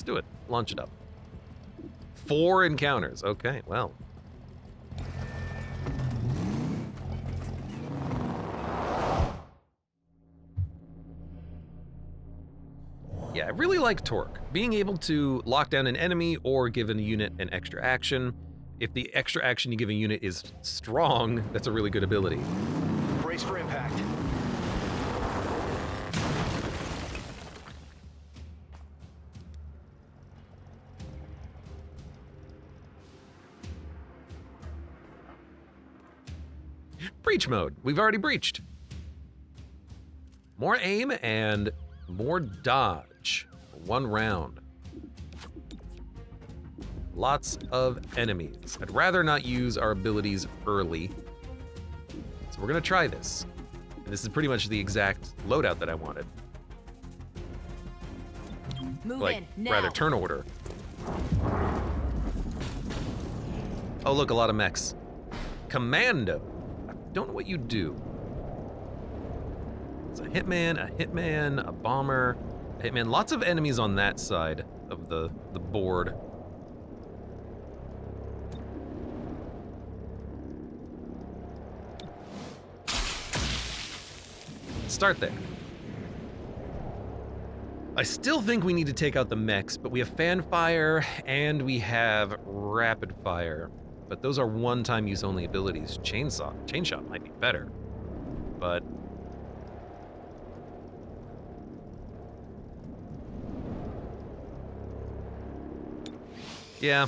do it. Launch it up. 4 encounters. Okay, well. Yeah, I really like torque. Being able to lock down an enemy or give a unit an extra action. If the extra action you give a unit is strong, that's a really good ability. Brace for impact. Breach mode. We've already breached. More aim and more dodge. 1 round. Lots of enemies. I'd rather not use our abilities early. So we're gonna try this. And this is pretty much the exact loadout that I wanted. Move like, in, now. rather turn order. Oh look, a lot of mechs. Commando. I don't know what you do. It's a hitman, a bomber, a hitman. Lots of enemies on that side of the board. Start there. I still think we need to take out the mechs, but we have fan fire and we have rapid fire. But those are one-time use only abilities. Chain shot might be better, but yeah.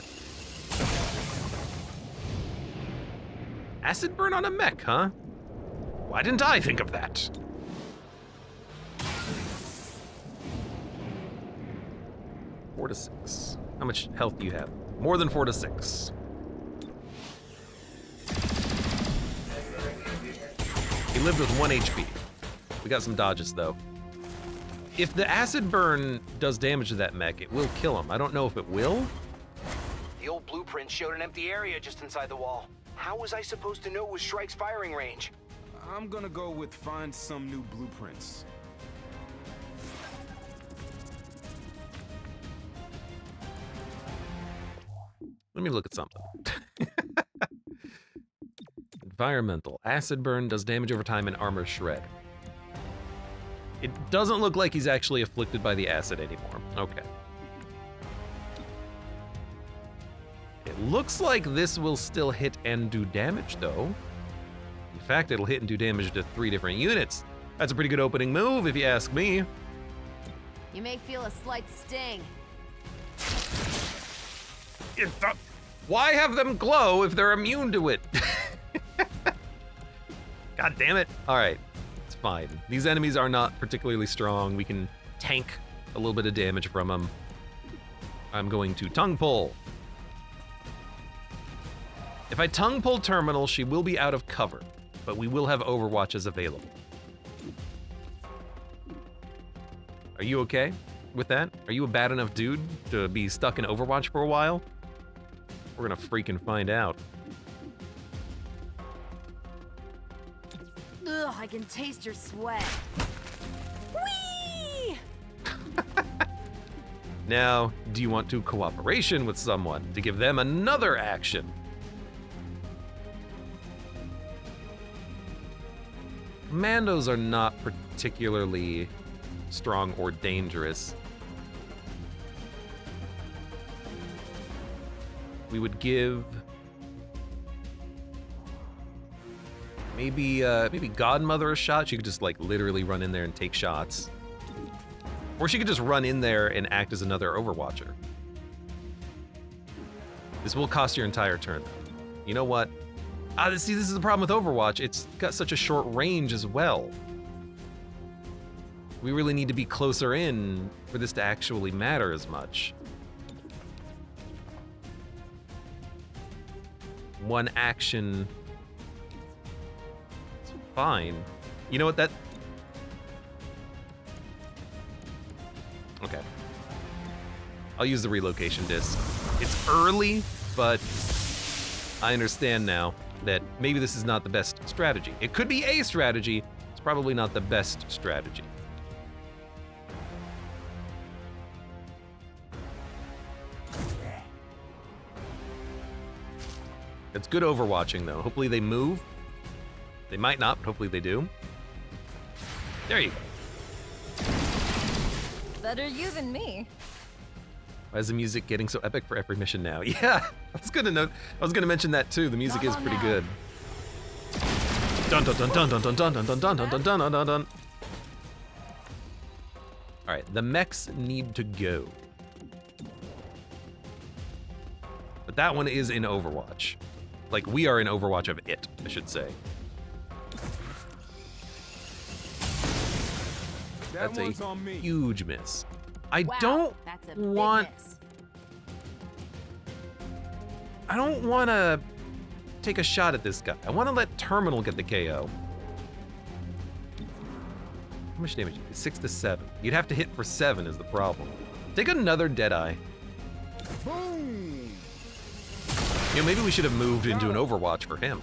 Acid burn on a mech, huh? Why didn't I think of that? Four to 6. How much health do you have? More than 4 to 6. He lived with 1 HP. We got some dodges though. If the acid burn does damage to that mech, it will kill him. I don't know if it will. The old blueprint showed an empty area just inside the wall. How was I supposed to know it was Shrike's firing range? I'm gonna go with find some new blueprints. Let me look at something. Environmental. Acid burn does damage over time and armor shred. It doesn't look like he's actually afflicted by the acid anymore. Okay. It looks like this will still hit and do damage though. In fact, it'll hit and do damage to 3 different units. That's a pretty good opening move if you ask me. You may feel a slight sting. Why have them glow if they're immune to it? God damn it. All right, it's fine. These enemies are not particularly strong. We can tank a little bit of damage from them. I'm going to tongue pull. If I tongue pull Terminal, she will be out of cover, but we will have overwatches available. Are you okay with that? Are you a bad enough dude to be stuck in Overwatch for a while? We're gonna freaking find out. Ugh, I can taste your sweat. Whee! Now, do you want to cooperation with someone to give them another action? Commandos are not particularly strong or dangerous. We would give maybe Godmother a shot. She could just like literally run in there and take shots. Or she could just run in there and act as another Overwatcher. This will cost your entire turn. You know what? See, this is the problem with Overwatch. It's got such a short range as well. We really need to be closer in for this to actually matter as much. One action, it's fine. You know what, that... Okay. I'll use the relocation disc. It's early, but I understand now that maybe this is not the best strategy. It could be a strategy, it's probably not the best strategy. It's good overwatching, though. Hopefully they move. They might not, but hopefully they do. There you go. Better you than me. Why is the music getting so epic for every mission now? Yeah, I was gonna mention that too. The music is pretty good. Dun dun dun dun dun dun dun dun dun dun dun dun dun dun dun. All right, the mechs need to go. But that one is in Overwatch. Like, we are in Overwatch of it, I should say. That's one's on a me. huge miss. I Wow, don't that's a want... big miss. I don't want to take a shot at this guy. I want to let Terminal get the KO. How much damage? 6 to 7. You'd have to hit for 7 is the problem. Take another Deadeye. Boom! You know, maybe we should have moved into an Overwatch for him.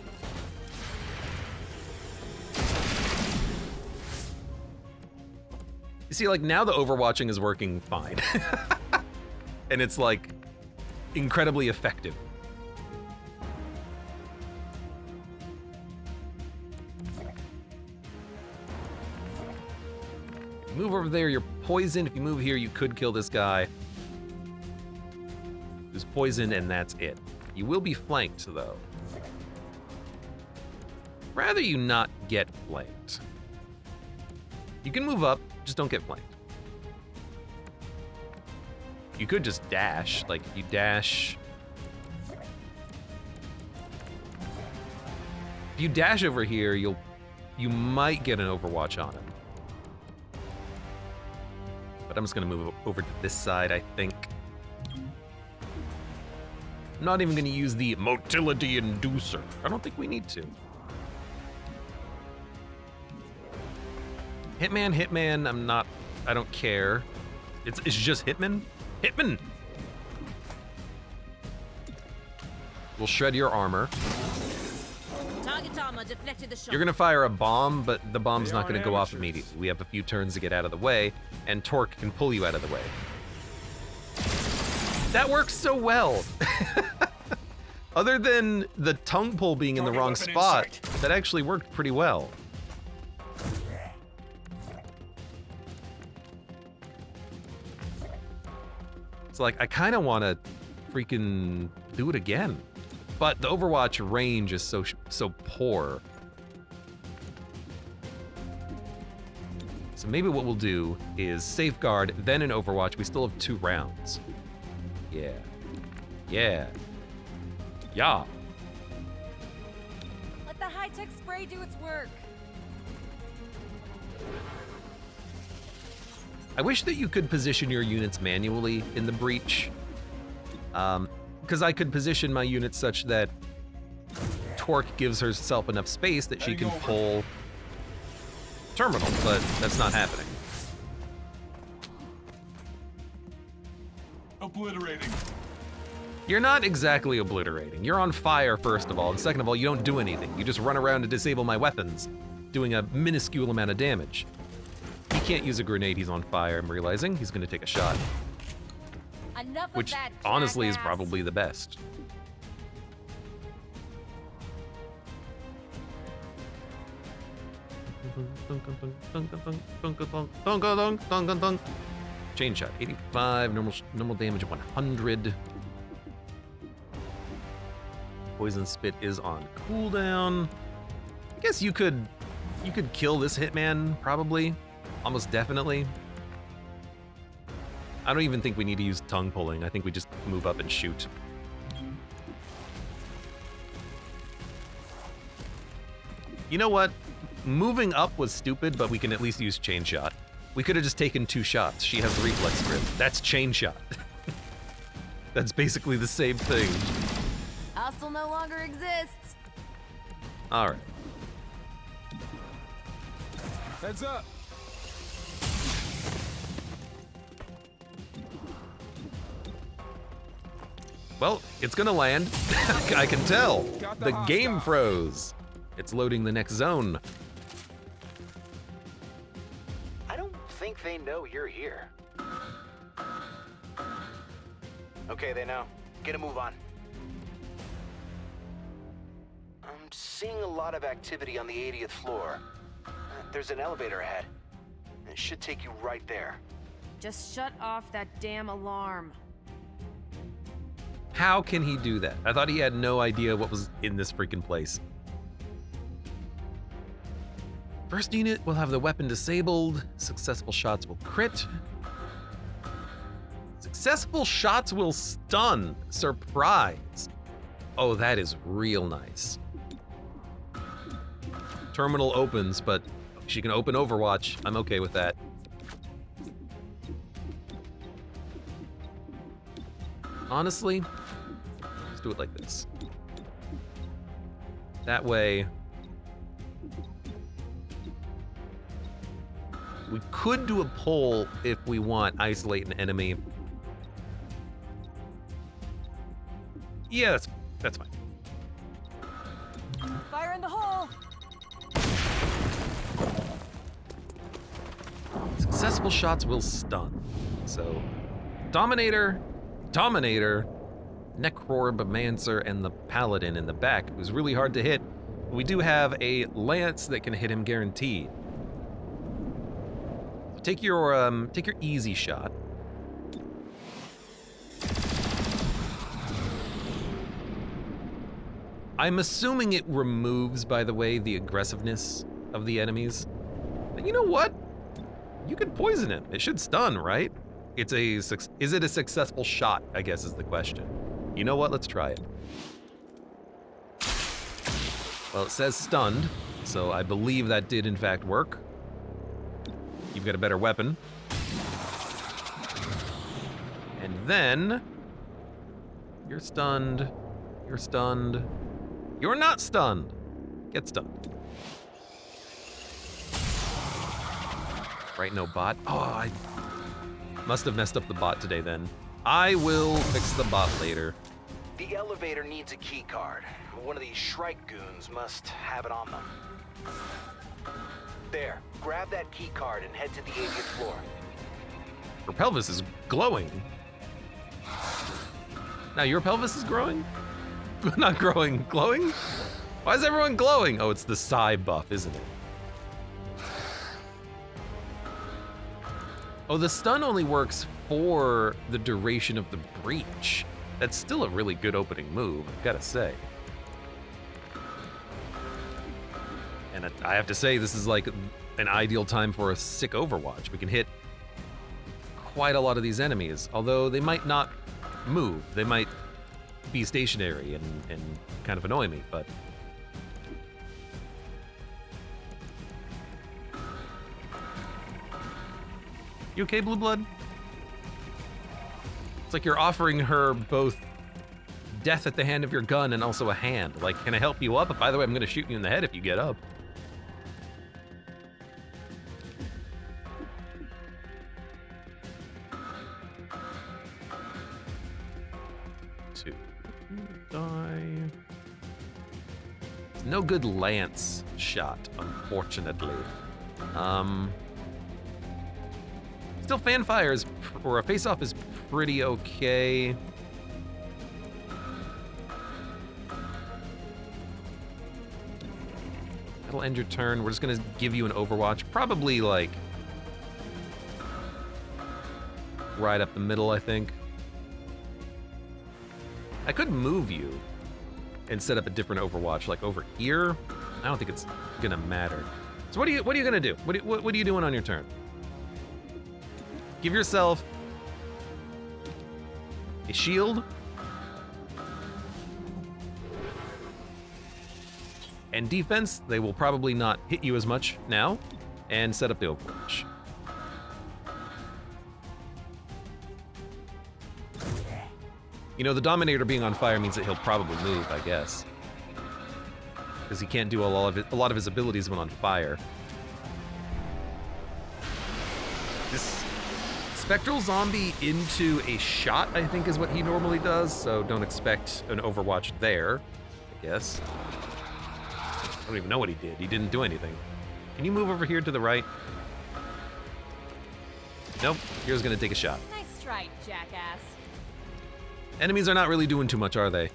You see, like, now the overwatching is working fine. And it's, like, incredibly effective. Move over there, you're poisoned. If you move here, you could kill this guy. Who's poisoned, and that's it. You will be flanked, though. Rather you not get flanked. You can move up, just don't get flanked. You could just dash, like if you dash. If you dash over here, you might get an Overwatch on him. But I'm just gonna move over to this side, I think. I'm not even gonna use the motility inducer. I don't think we need to. Hitman, I don't care. It's just Hitman? Hitman! We'll shred your armor. Target armor deflected the shot. You're gonna fire a bomb, but the bomb's not gonna go off immediately. We have a few turns to get out of the way, and Torque can pull you out of the way. That works so well. Other than the tongue pull being in the wrong spot, that actually worked pretty well. It's like, I kind of want to freaking do it again. But the Overwatch range is so poor. So maybe what we'll do is Safeguard, then in Overwatch. We still have 2 rounds. Yeah. Yeah. Yeah. Let the high-tech spray do its work. I wish that you could position your units manually in the breach. Because I could position my units such that Torque gives herself enough space that she can pull Terminal, but that's not happening. Obliterating. You're not exactly obliterating. You're on fire, first of all, and second of all, you don't do anything. You just run around to disable my weapons, doing a minuscule amount of damage. He can't use a grenade, he's on fire, I'm realizing. He's gonna take a shot. Enough Which, of that, honestly, is jackass. probably the best. Chain shot, 85, normal damage of 100. Poison spit is on cooldown. I guess you could kill this Hitman, probably. Almost definitely. I don't even think we need to use tongue pulling. I think we just move up and shoot. You know what? Moving up was stupid, but we can at least use chain shot. We could have just taken 2 shots. She has reflex grip. That's chain shot. That's basically the same thing. Hostile no longer exists. All right. Heads up. Well, it's gonna land. I can tell. Got the The hostile. game froze. It's loading the next zone. I don't think they know you're here. Okay, they know. Get a move on. seeing a lot of activity on the 80th floor. There's an elevator ahead. It should take you right there. Just shut off that damn alarm. How can he do that? I thought he had no idea what was in this freaking place. First unit will have the weapon disabled. Successful shots will crit. Successful shots will stun. Surprise. Oh, that is real nice. Terminal opens, but she can open Overwatch. I'm okay with that. Honestly, let's do it like this. That way, we could do a poll if we want, isolate an enemy. Yeah, that's fine. Fire in the hole! Successful shots will stun. So, Dominator, Necromancer, and the Paladin in the back. It was really hard to hit. We do have a Lance that can hit him guaranteed. Take your easy shot. I'm assuming it removes, by the way, the aggressiveness of the enemies. But you know what? You could poison him. It should stun, right? Is it a successful shot, I guess is the question. You know what? Let's try it. Well, it says stunned, so I believe that did in fact work. You've got a better weapon. And then you're stunned. You're stunned. You're not stunned. Get stunned. Right, no bot. Oh, I must have messed up the bot today then. I will fix the bot later. The elevator needs a key card. One of these Shrike goons must have it on them. There, grab that key card and head to the 80th floor. Her pelvis is glowing. Now your pelvis is growing? Not growing, glowing? Why is everyone glowing? Oh, it's the Psy buff, isn't it? Oh, the stun only works for the duration of the breach. That's still a really good opening move, I've gotta say. And I have to say, this is like an ideal time for a sick Overwatch. We can hit quite a lot of these enemies, although they might not move. They might be stationary and kind of annoy me, but... You okay, Blue Blood? It's like you're offering her both death at the hand of your gun and also a hand. Like, can I help you up? By the way, I'm gonna shoot you in the head if you get up. Two. Die. No good lance shot, unfortunately. Still, fanfire is, or a face-off is pretty okay. That'll end your turn. We're just gonna give you an Overwatch, probably like right up the middle, I think. I could move you and set up a different Overwatch, like over here. I don't think it's gonna matter. So what are you gonna do? What are you doing on your turn? Give yourself a shield and defense. They will probably not hit you as much now, and set up the Overwatch. You know, the Dominator being on fire means that he'll probably move, I guess, because he can't do a lot of his abilities when on fire. This Spectral Zombie into a shot, I think, is what he normally does, so don't expect an Overwatch there, I guess. I don't even know what he did. He didn't do anything. Can you move over here to the right? Nope, here's gonna take a shot. Nice try, jackass. Enemies are not really doing too much, are they?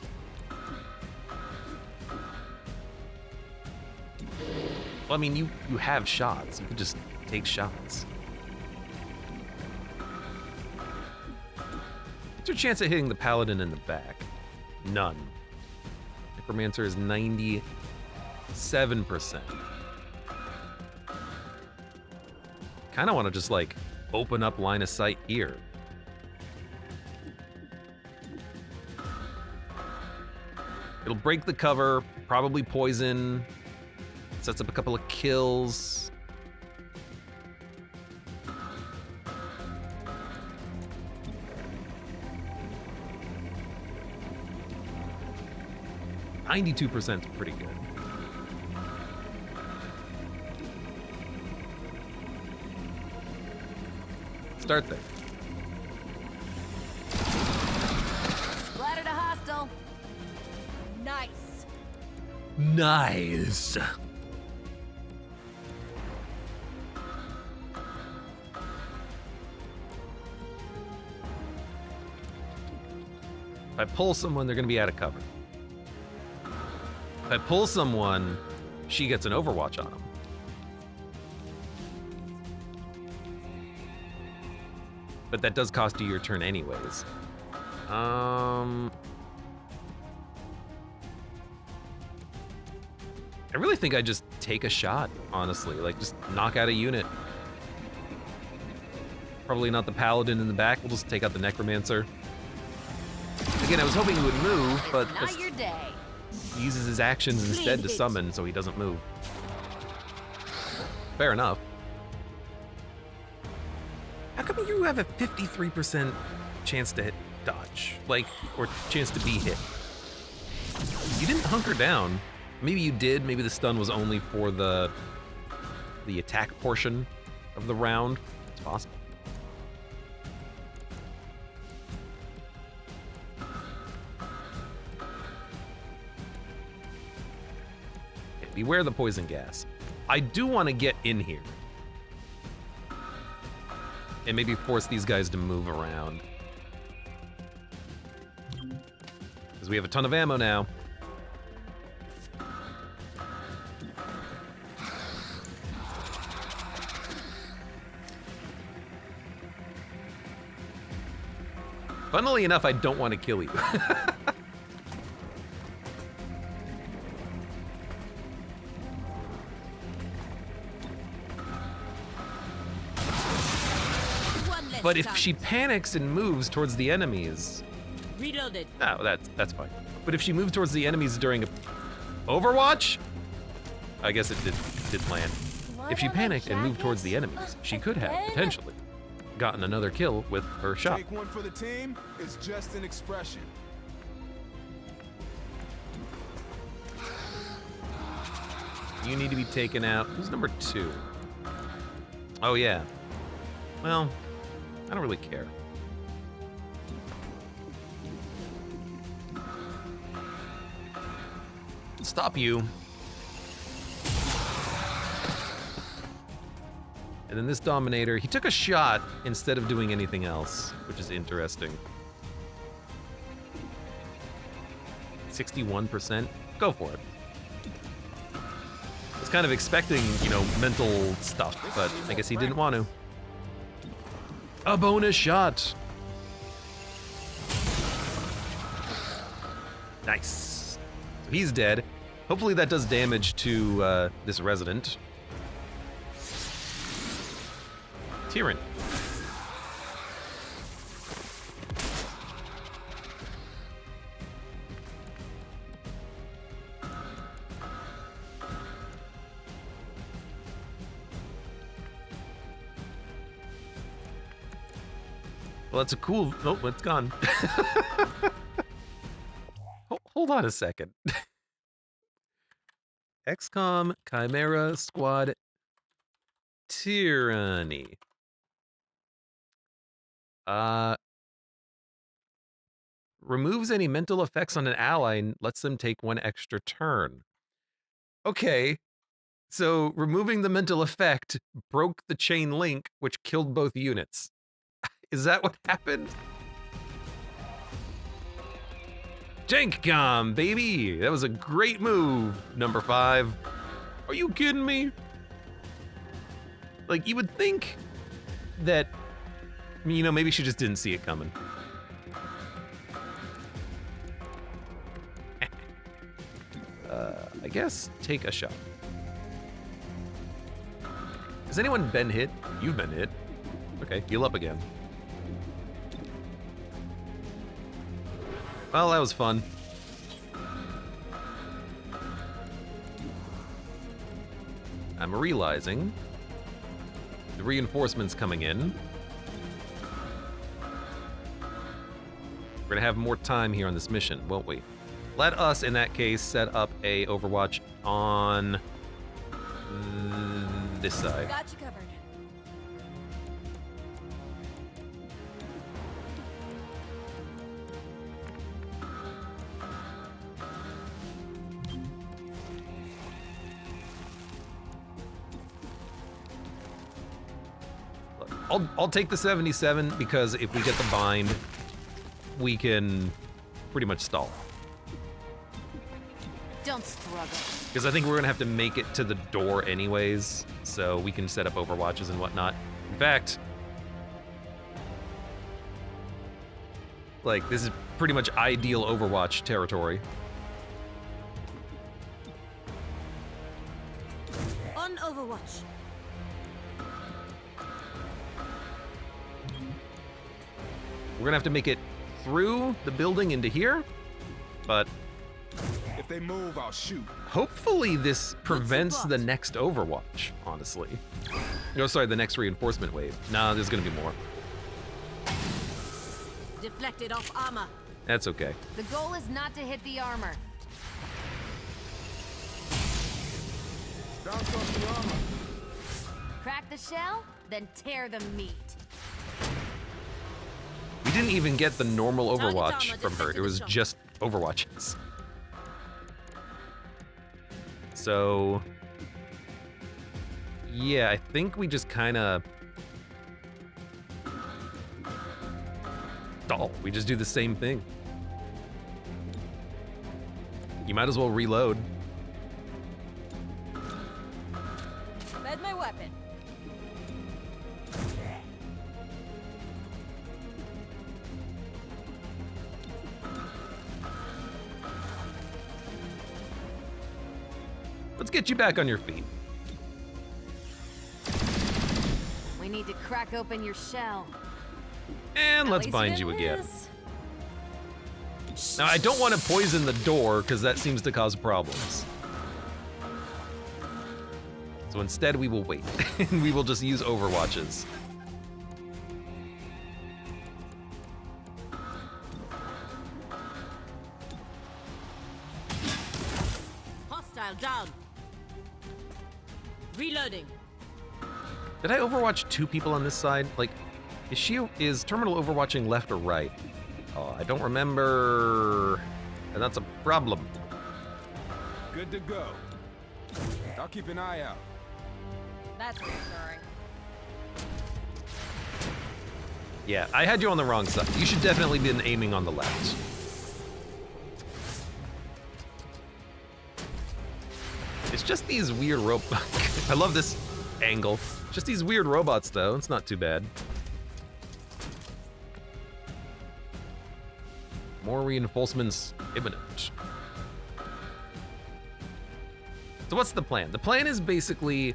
Well, I mean, you have shots. You could just take shots. What's your chance of hitting the paladin in the back? None. Necromancer is 97%. Kind of want to just like open up line of sight here. It'll break the cover, probably poison, sets up a couple of kills. $92% is pretty good. Start there. Splattered a hostile. Nice. Nice. If I pull someone, they're gonna be out of cover. If I pull someone, she gets an overwatch on them. But that does cost you your turn anyways. I really think I just take a shot, honestly. Like, just knock out a unit. Probably not the paladin in the back. We'll just take out the necromancer. Again, I was hoping he would move, but It's not your day. he uses his actions instead to summon, so he doesn't move. Fair enough. How come you have a 53% chance to hit dodge? Like, or chance to be hit? You didn't hunker down. Maybe you did. Maybe the stun was only for the attack portion of the round. It's possible. Okay, beware the poison gas. I do want to get in here and maybe force these guys to move around, because we have a ton of ammo now. Funnily enough, I don't want to kill you. But if she panics and moves towards the enemies, Reloaded. no, that's fine. But if she moves towards the enemies during a Overwatch, I guess it did land. If she panicked and moved towards the enemies, she could have potentially gotten another kill with her shot. Take one for the team is just an expression. You need to be taken out. Who's number 2? Oh yeah. Well, I don't really care. Stop you. And then this Dominator, he took a shot instead of doing anything else, which is interesting. 61%? Go for it. I was kind of expecting, mental stuff, but I guess he didn't want to. A bonus shot. Nice. So he's dead. Hopefully that does damage to this resident. Tyranny. Well, that's a cool... Oh, it's gone. Hold on a second. XCOM, Chimera Squad, Tyranny. Removes any mental effects on an ally and lets them take one extra turn. Okay, so removing the mental effect broke the chain link, which killed both units. Is that what happened? JankCOM, baby! That was a great move, number 5. Are you kidding me? Like, you would think that, you know, maybe she just didn't see it coming. I guess take a shot. Has anyone been hit? You've been hit. Okay, heal up again. Well, that was fun. I'm realizing the reinforcements coming in. We're gonna have more time here on this mission, won't we? Let us, in that case, set up a Overwatch on this side. Got you covered. I'll take the 77 because if we get the bind, we can pretty much stall. Don't struggle. Because I think we're gonna have to make it to the door anyways, so we can set up Overwatches and whatnot. In fact, like, this is pretty much ideal Overwatch territory. On Overwatch. We're gonna have to make it through the building into here, but If they move, I'll shoot. hopefully this prevents the next Overwatch, honestly. No, sorry, the next reinforcement wave. Nah, there's gonna be more. Deflected off armor. That's okay. The goal is not to hit the armor. Bounce off the armor. Crack the shell, then tear the meat. We didn't even get the normal Target Overwatch armor from her. It detected was the just Overwatches. So, yeah, I think we just kind of stall. We just do the same thing. You might as well reload. Fed my weapon. Let's get you back on your feet. We need to crack open your shell. And At let's least bind it you again. is. Now, I don't want to poison the door because that seems to cause problems. So instead, we will wait. And we will just use Overwatches. Hostile down. Reloading. Did I Overwatch 2 people on this side? Like, is Terminal Overwatching left or right? Oh, I don't remember. And that's a problem. Good to go. I'll keep an eye out. That's reassuring. Yeah, I had you on the wrong side. You should definitely been aiming on the left. It's just these weird I love this angle. Just these weird robots, though. It's not too bad. More reinforcements imminent. So what's the plan? The plan is basically,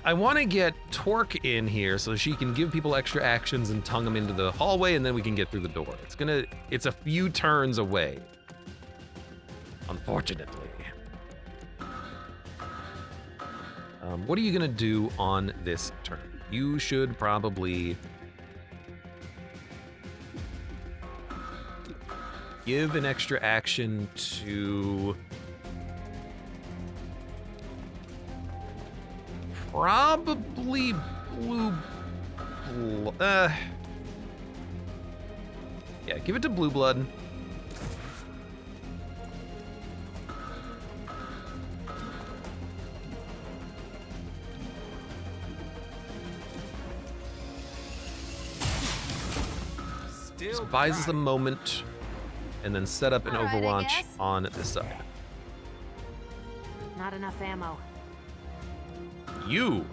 I want to get Torque in here so she can give people extra actions and tongue them into the hallway, and then we can get through the door. It's a few turns away, unfortunately. What are you gonna do on this turn? You should probably give an extra action to probably yeah, give it to Blue Blood. Still Just buys us a trying. moment, and then set up an All right, I Overwatch guess. on this side. Not enough ammo. You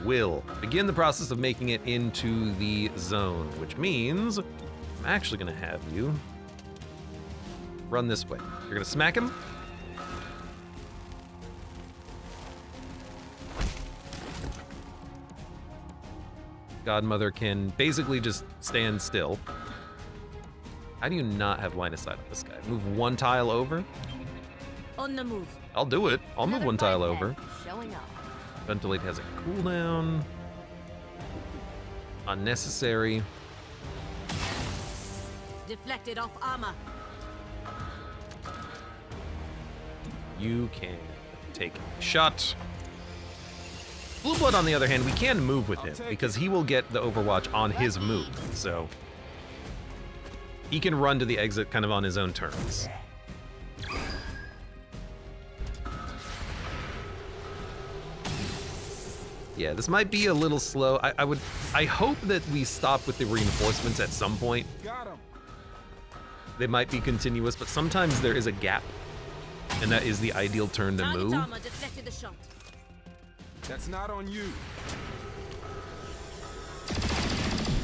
will begin the process of making it into the zone, which means I'm actually gonna have you run this way. You're gonna smack him. Godmother can basically just stand still. How do you not have line of sight on this guy? Move one tile over? On the move. I'll do it. I'll move Another one tile biped over. showing up. Ventilate has a cooldown. Unnecessary. Deflected off armor. You can take a shot. Blue Blood, on the other hand, we can move with him because he will get the Overwatch on his move. So he can run to the exit kind of on his own terms. Yeah, this might be a little slow. I hope that we stop with the reinforcements at some point. Got him. They might be continuous, but sometimes there is a gap, and that is the ideal turn to Target move. armor deflected the shot. That's not on you.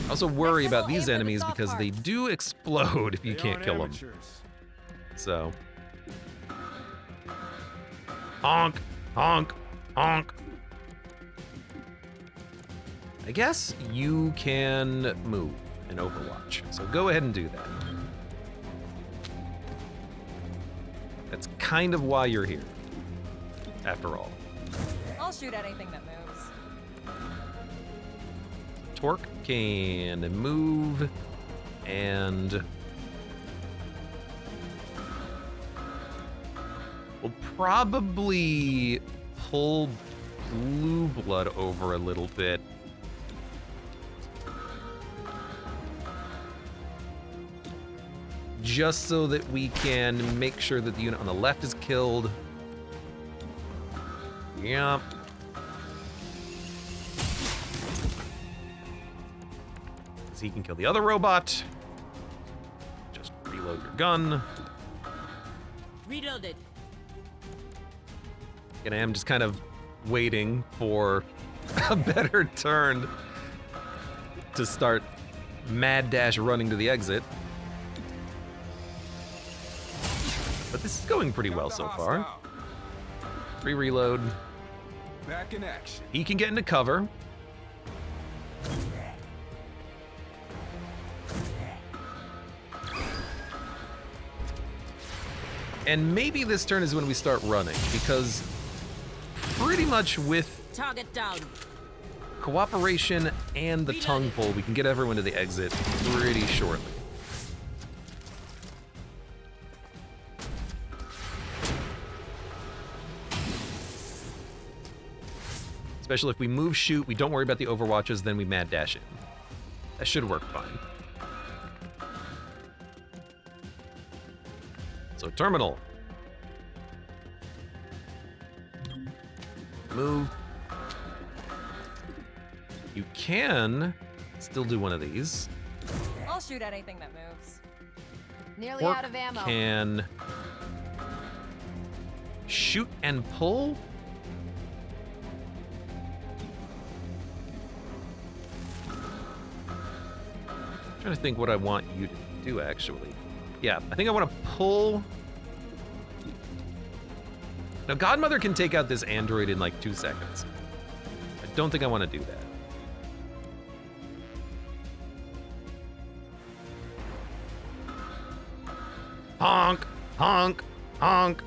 I also worry about these Aim for the enemies soft because they parts. do explode if you They can't aren't kill them. amateurs. So, honk, honk, honk. I guess you can move in Overwatch, so go ahead and do that. That's kind of why you're here, after all. I'll shoot at anything that moves. Torque can move, and we'll probably pull Blue Blood over a little bit. Just so that we can make sure that the unit on the left is killed. Yep. So he can kill the other robot. Just reload your gun. Reloaded. And I am just kind of waiting for a better turn to start mad dash running to the exit. But this is going pretty well so far. Free reload. Back in action. He can get into cover. And maybe this turn is when we start running, because pretty much with Target down. cooperation and the tongue pull, we can get everyone to the exit pretty shortly. Especially if we move shoot, we don't worry about the overwatches, then we mad dash in. That should work fine. So terminal. Move. You can still do one of these. I'll shoot at anything that moves. Nearly Orc out of ammo. can shoot and pull. I'm trying to think what I want you to do, actually. Yeah, I think I want to pull. Now, Godmother can take out this android in like 2 seconds. I don't think I want to do that. Honk, honk, honk.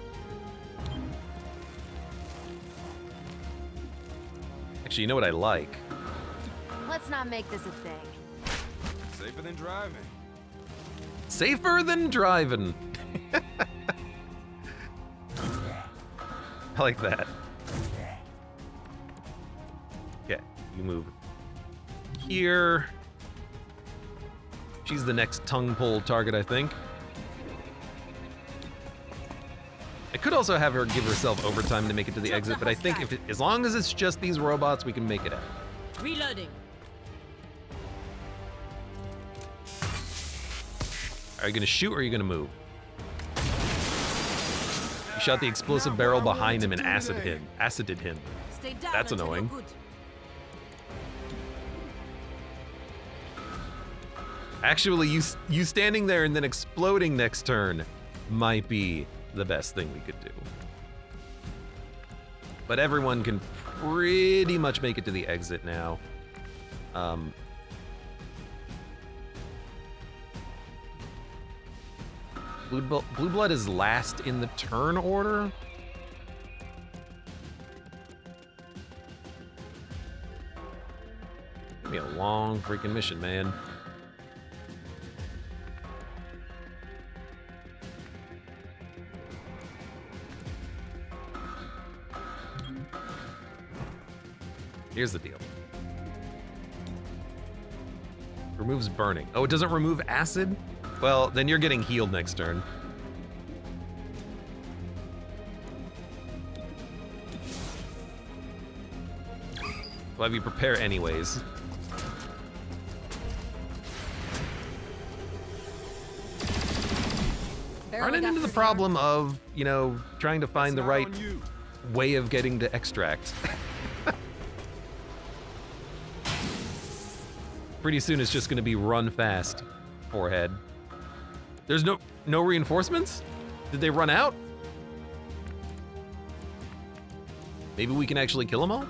Actually, you know what I like? Let's not make this a thing. Safer than driving. Safer than driving. I like that. Okay, you move here. She's the next tongue pull target, I think. I could also have her give herself overtime to make it to the exit, but I think if as long as it's just these robots, we can make it out. Reloading. Are you gonna shoot or are you gonna move? You shot the explosive barrel behind him and acided him. Stay down That's until you're annoying. good. Actually, you standing there and then exploding next turn might be the best thing we could do. But everyone can pretty much make it to the exit now. Blue Blood is last in the turn order. Give me a long freaking mission, man. Here's the deal. Removes burning. Oh, it doesn't remove acid? Well, then you're getting healed next turn. We'll have you prepare anyways. Running into the problem of, you know, trying to find the right way of getting to extract. Pretty soon it's just gonna be run fast, forehead. There's no reinforcements? Did they run out? Maybe we can actually kill them all?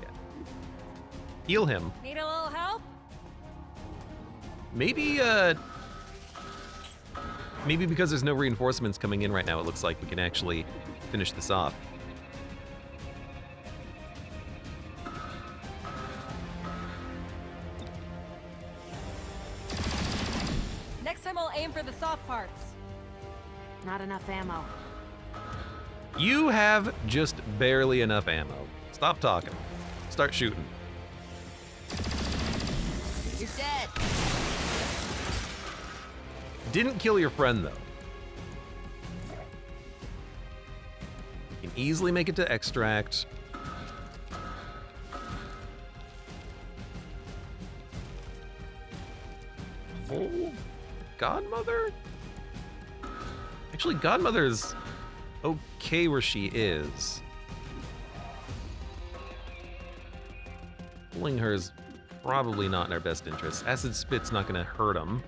Yeah. Heal him. Need a little help? Maybe because there's no reinforcements coming in right now, it looks like we can actually finish this off. Next time I'll aim for the soft parts. Not enough ammo. You have just barely enough ammo. Stop talking. Start shooting. You're dead. Didn't kill your friend, though. You can easily make it to extract. Oh, Godmother? Actually, Godmother's okay where she is. Pulling her is probably not in our best interest. Acid Spit's not gonna hurt him.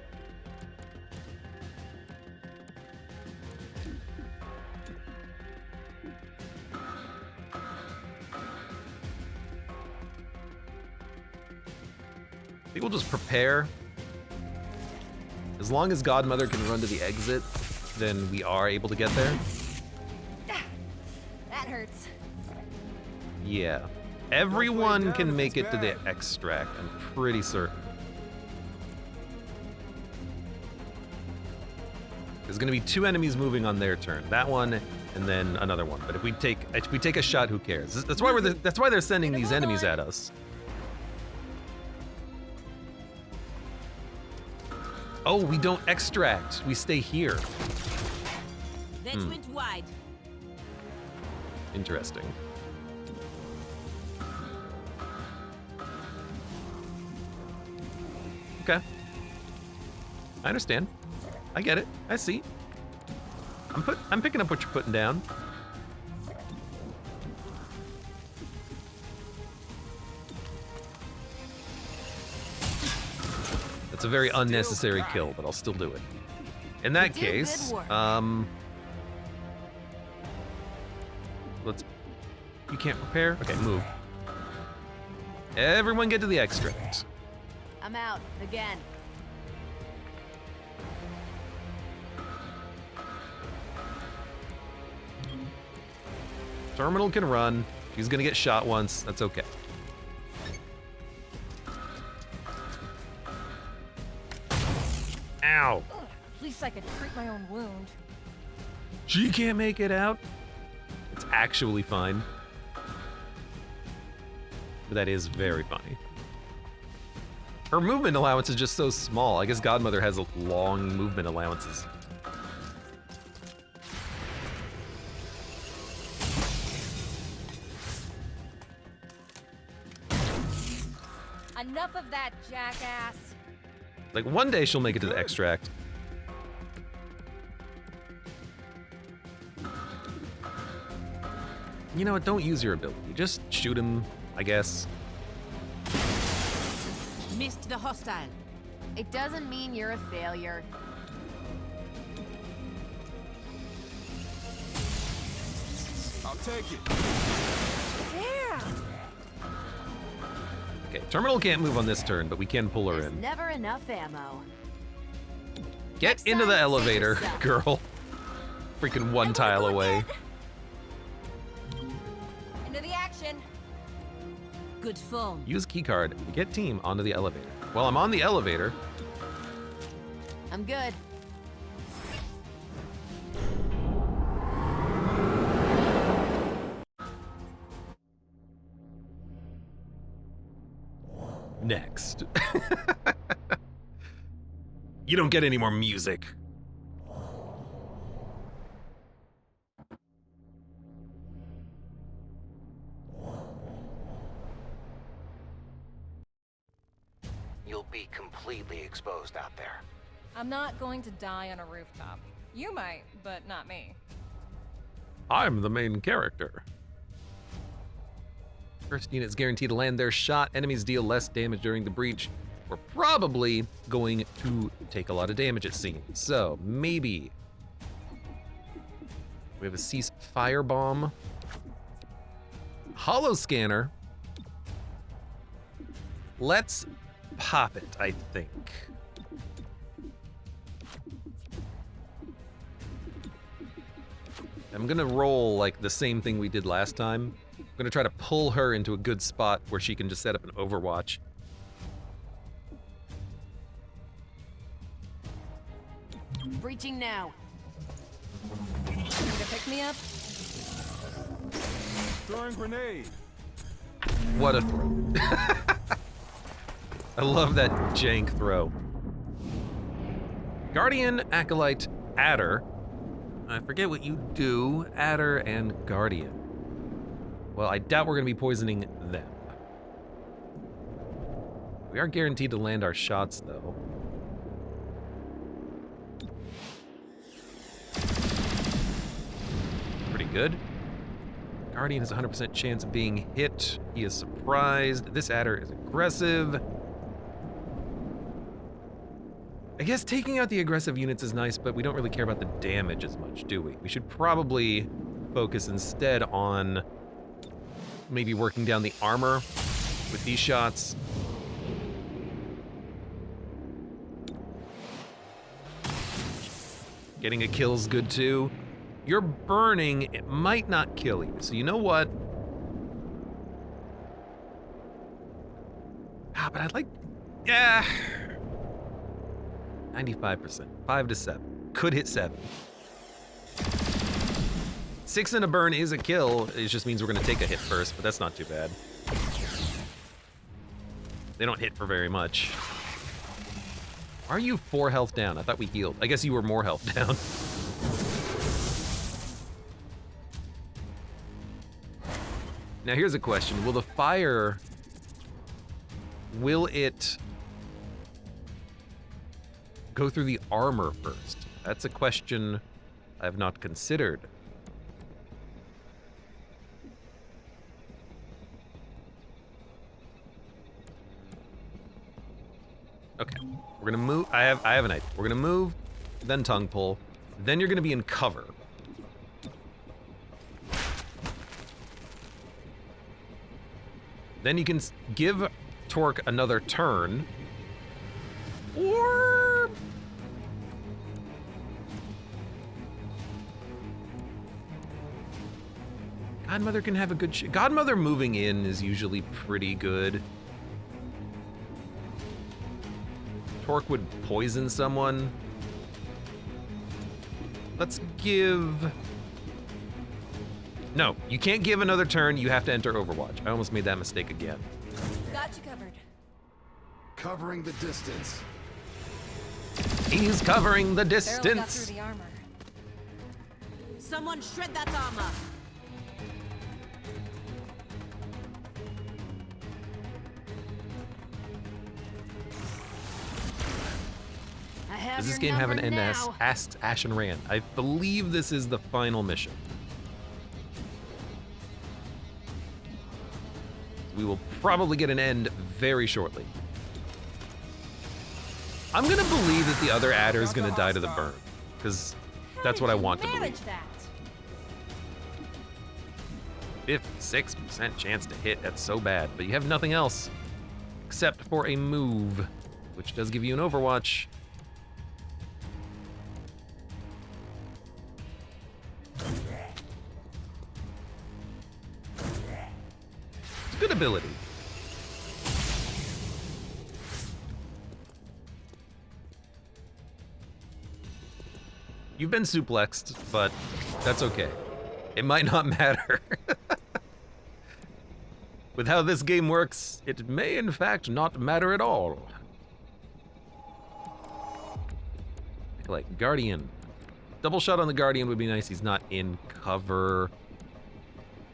I think we'll just prepare. As long as Godmother can run to the exit, then we are able to get there. That hurts. Yeah. Everyone can make it to the extract, I'm pretty certain. There's gonna be 2 enemies moving on their turn. That one and then another one. But if we take a shot, who cares? That's why they're sending these enemies at us. Oh, we don't extract. We stay here. That went wide. Interesting. Okay. I understand. I get it. I see. I'm picking up what you're putting down. It's a very unnecessary kill, but I'll still do it. In that case, you can't prepare? Okay, move. Everyone get to the extract. I'm out again. Terminal can run. He's gonna get shot once. That's okay. Ow. At least I could treat my own wound. She can't make it out. It's actually fine. But that is very funny. Her movement allowance is just so small. I guess Godmother has long movement allowances. Enough of that, jackass. Like, one day she'll make it to the extract. You know what? Don't use your ability. Just shoot him, I guess. Missed the hostile. It doesn't mean you're a failure. I'll take it. Damn! Okay, Terminal can't move on this turn, but we can pull her There's in. never enough ammo. Get Next into the time, save elevator, yourself. girl. Freaking one tile away. Into the action. Good phone. Use keycard to get team onto the elevator. While I'm on the elevator, I'm good. next. You don't get any more music. You'll be completely exposed out there. I'm not going to die on a rooftop. You might, but not me. I'm the main character. First unit's guaranteed to land their shot. Enemies deal less damage during the breach. We're probably going to take a lot of damage, it seems. So, maybe. We have a cease firebomb. Hollow scanner. Let's pop it, I think. I'm gonna roll like the same thing we did last time. I'm gonna try to pull her into a good spot where she can just set up an overwatch. Breaching now. Here to pick me up? Throwing grenade. What a throw. I love that jank throw. Guardian, Acolyte, Adder. I forget what you do, Adder and Guardian. Well, I doubt we're gonna be poisoning them. We are guaranteed to land our shots, though. Pretty good. Guardian has a 100% chance of being hit. He is surprised. This Adder is aggressive. I guess taking out the aggressive units is nice, but we don't really care about the damage as much, do we? We should probably focus instead on maybe working down the armor with these shots. Getting a kill's good too. You're burning, it might not kill you. So you know what? Ah, but I'd like, yeah. 95%, 5 to 7. Could hit 7. 6 and a burn is a kill. It just means we're gonna take a hit first, but that's not too bad. They don't hit for very much. Are you 4 health down? I thought we healed. I guess you were more health down. Now here's a question. Will the fire, will it go through the armor first? That's a question I have not considered. Okay, we're gonna move. I have an idea. We're gonna move, then tongue pull, then you're gonna be in cover. Then you can give Torque another turn, or Godmother can have a good Godmother moving in is usually pretty good. Torque would poison someone. Let's give... No, you can't give another turn. You have to enter Overwatch. I almost made that mistake again. Got you covered. Covering the distance. He's covering the Barely got distance. through the armor. Someone shred that armor. I have Does this your game have an number NS? now. Asked Ash and Rand. I believe this is the final mission. we will probably get an end very shortly. I'm gonna believe that the other adder is gonna die to the burn, because that's what I want to believe. That? 56% chance to hit, that's so bad, but you have nothing else except for a move, which does give you an Overwatch. It's a good ability. You've been suplexed, but that's okay. It might not matter. With how this game works, it may in fact not matter at all. Like Guardian. Double shot on the Guardian would be nice. He's not in cover.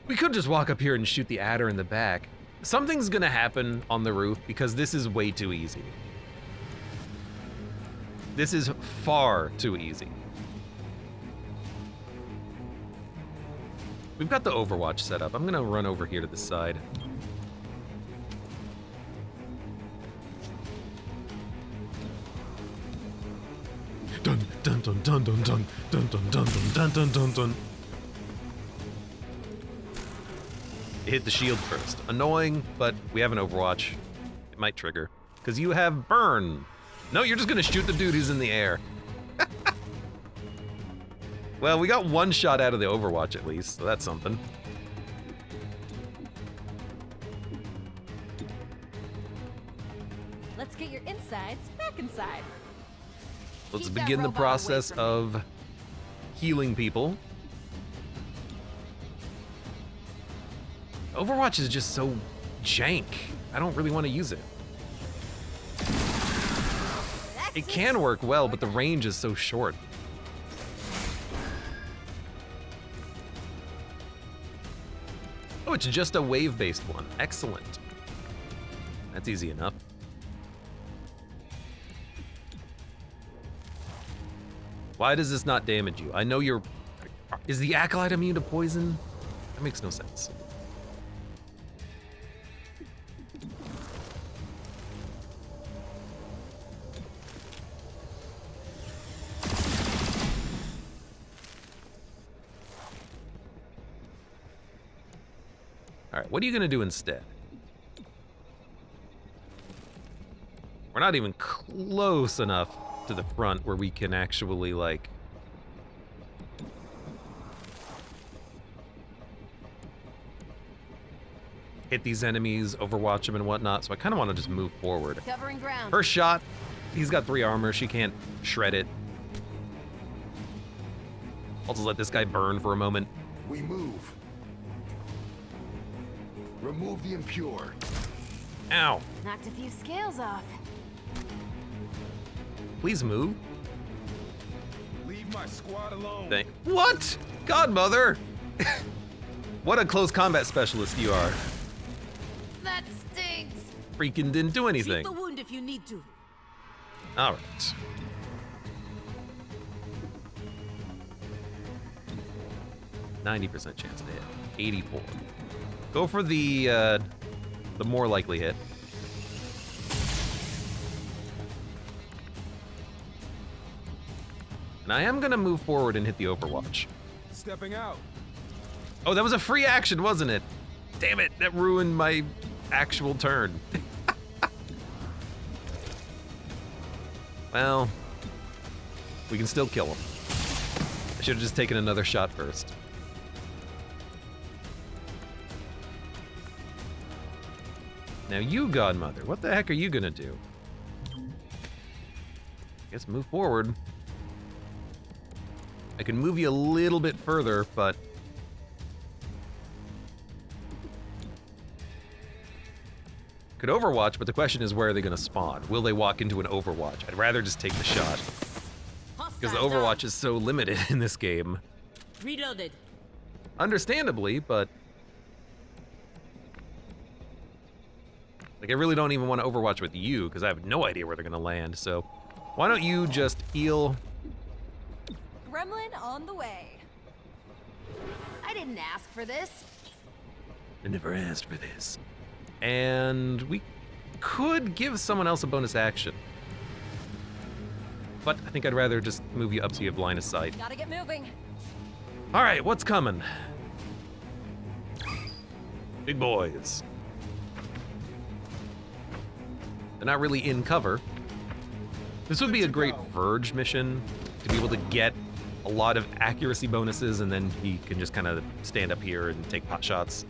We could just walk up here and shoot the adder in the back. Something's gonna happen on the roof because this is way too easy. This is far too easy. We've got the Overwatch set up. I'm gonna run over here to the side. Dun dun dun dun dun dun dun dun dun dun dun dun dun. It hit the shield first. Annoying, but we have an Overwatch. It might trigger. Because you have burn. No, you're just gonna shoot the dude who's in the air. Well, we got one shot out of the Overwatch at least, so that's something. Let's get your insides back inside. Let's Keep that begin the robot process away from of healing people. Overwatch is just so jank. I don't really want to use it. It can work well, but the range is so short. Oh, it's just a wave-based one. Excellent. That's easy enough. Why does this not damage you? I know you're... Is the Acolyte immune to poison? That makes no sense. All right, what are you gonna do instead? We're not even close enough to the front where we can actually, like... hit these enemies, overwatch them and whatnot, so I kind of want to just move forward. Covering ground. First shot, he's got 3 armor, she can't shred it. I'll just let this guy burn for a moment. We move. Remove the impure. Ow. Knocked a few scales off. Please move. Leave my squad alone. What? Godmother! What a close combat specialist you are. That stings. Freaking didn't do anything. Treat the wound if you need to. All right. %90 chance to hit. 84. Go for the more likely hit. And I am gonna move forward and hit the Overwatch. Stepping out. Oh, that was a free action, wasn't it? Damn it, that ruined my actual turn. Well, we can still kill him. I should have just taken another shot first. Now you, Godmother, what the heck are you gonna do? I guess move forward. I can move you a little bit further, but... could Overwatch, but the question is where are they gonna spawn? Will they walk into an Overwatch? I'd rather just take the shot. Because the Overwatch is so limited in this game. Reloaded. Understandably, but... like, I really don't even want to Overwatch with you, because I have no idea where they're gonna land, so... why don't you just heal... Gremlin on the way. I didn't ask for this. I never asked for this. And we could give someone else a bonus action. But I think I'd rather just move you up so you have line of sight. Gotta get moving. All right, what's coming? Big boys. They're not really in cover. This would be a great Verge mission to be able to get a lot of accuracy bonuses, and then he can just kind of stand up here and take pot shots.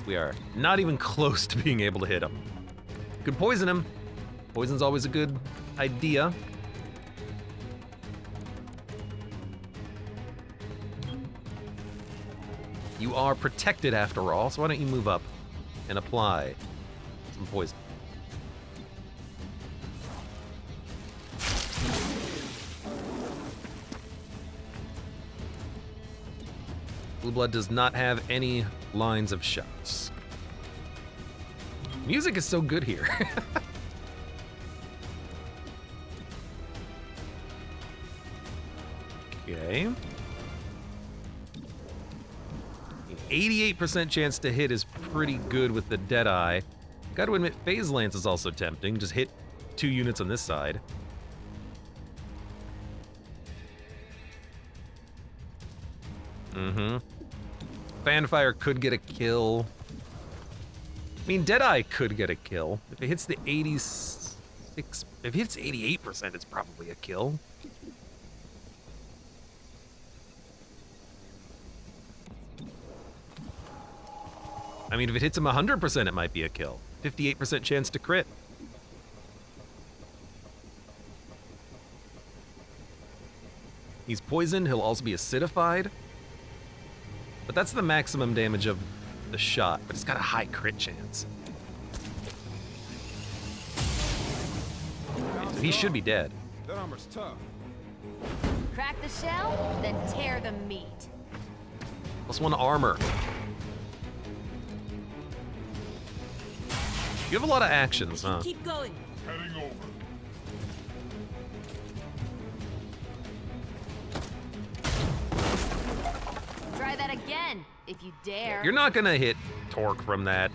We are not even close to being able to hit him. Could poison him. Poison's always a good idea. You are protected after all, so why don't you move up and apply some poison. Blue Blood does not have any lines of shots. Music is so good here. Okay. 88% chance to hit is pretty good with the Deadeye. Gotta admit, Phase Lance is also tempting. Just hit 2 units on this side. Fanfire could get a kill. I mean, Deadeye could get a kill. If it hits the 86... If it hits 88%, it's probably a kill. I mean, if it hits him 100%, it might be a kill. 58% chance to crit. He's poisoned, he'll also be acidified. But that's the maximum damage of the shot, but it's got a high crit chance. So he should be dead. That armor's tough. Crack the shell, then tear the meat. +1 armor. You have a lot of actions, huh? Keep going. Heading over. Try that again, if you dare. You're not gonna hit torque from that.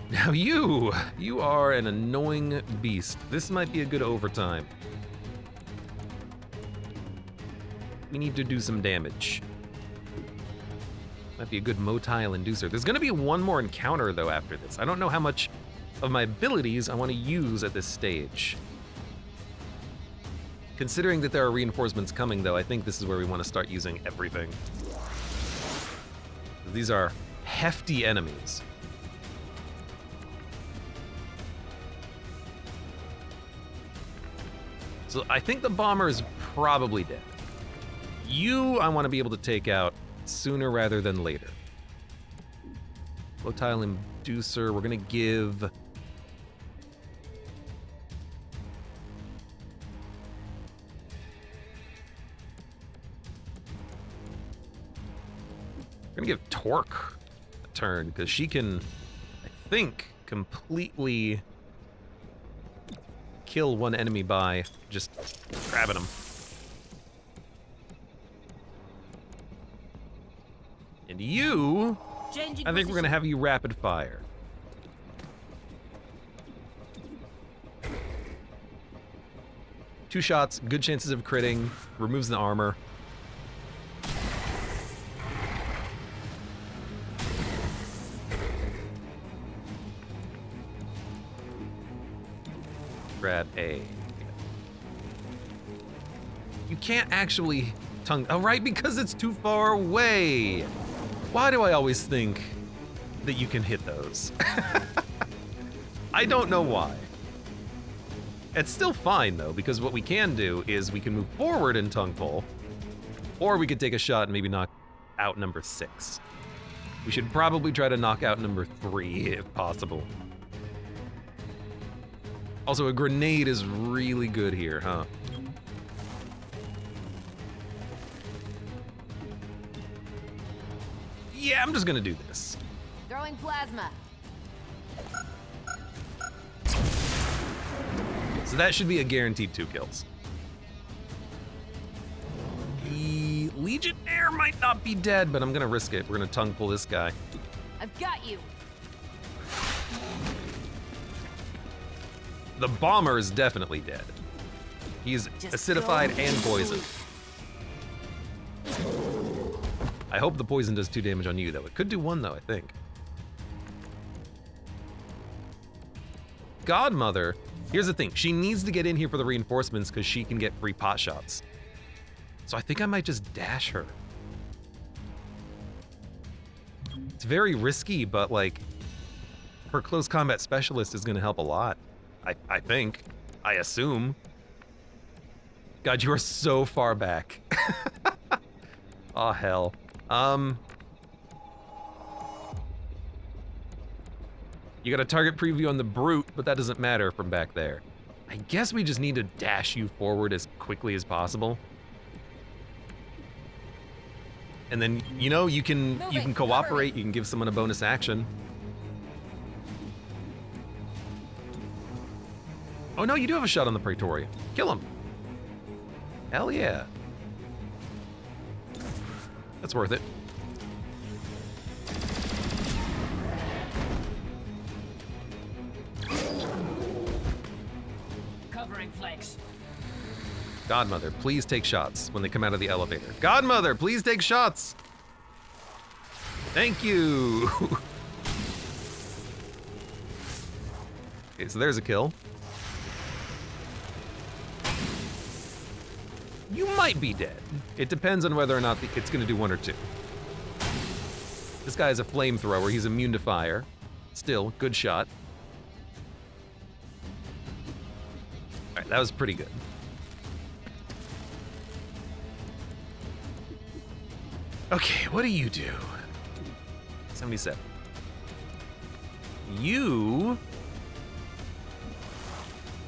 Now you are an annoying beast. This might be a good overtime. We need to do some damage. Might be a good motile inducer. There's gonna be one more encounter though after this. I don't know how much of my abilities I want to use at this stage. Considering that there are reinforcements coming though, I think this is where we want to start using everything. These are hefty enemies. So I think the bomber is probably dead. You, I want to be able to take out sooner rather than later. Motile inducer, we're gonna give... We're gonna give Torque a turn, because she can, I think, completely kill one enemy by just grabbing them. And you, I think we're gonna have you rapid fire. Two shots, good chances of critting, removes the armor. Grab A. You can't actually tongue, oh right, because it's too far away. Why do I always think that you can hit those? I don't know why. It's still fine though, because what we can do is we can move forward in tongue pull, or we could take a shot and maybe knock out number 6. We should probably try to knock out number 3 if possible. Also, a grenade is really good here, huh? Yeah, I'm just gonna do this. Throwing plasma. So that should be a guaranteed 2 kills. Legionnaire might not be dead, but I'm gonna risk it. We're gonna tongue pull this guy. I've got you. The bomber is definitely dead. He's Just acidified go. and poisoned. I hope the poison does 2 damage on you, though. It could do 1, though, I think. Godmother, here's the thing. She needs to get in here for the reinforcements because she can get free pot shots. So I think I might just dash her. It's very risky, but like, her close combat specialist is gonna help a lot. I think. I assume. God, you are so far back. Oh, hell. You got a target preview on the brute, but that doesn't matter from back there. I guess we just need to dash you forward as quickly as possible. And then, you know, you can cooperate, you can give someone a bonus action. Oh no, you do have a shot on the Praetorian. Kill him. Hell yeah. That's worth it. Covering flanks. Godmother, please take shots when they come out of the elevator. Godmother, please take shots. Thank you. Okay, so there's a kill. You might be dead. It depends on whether or not it's gonna do 1 or 2. This guy is a flamethrower, he's immune to fire. Still, good shot. All right, that was pretty good. Okay, what do you do? 77. You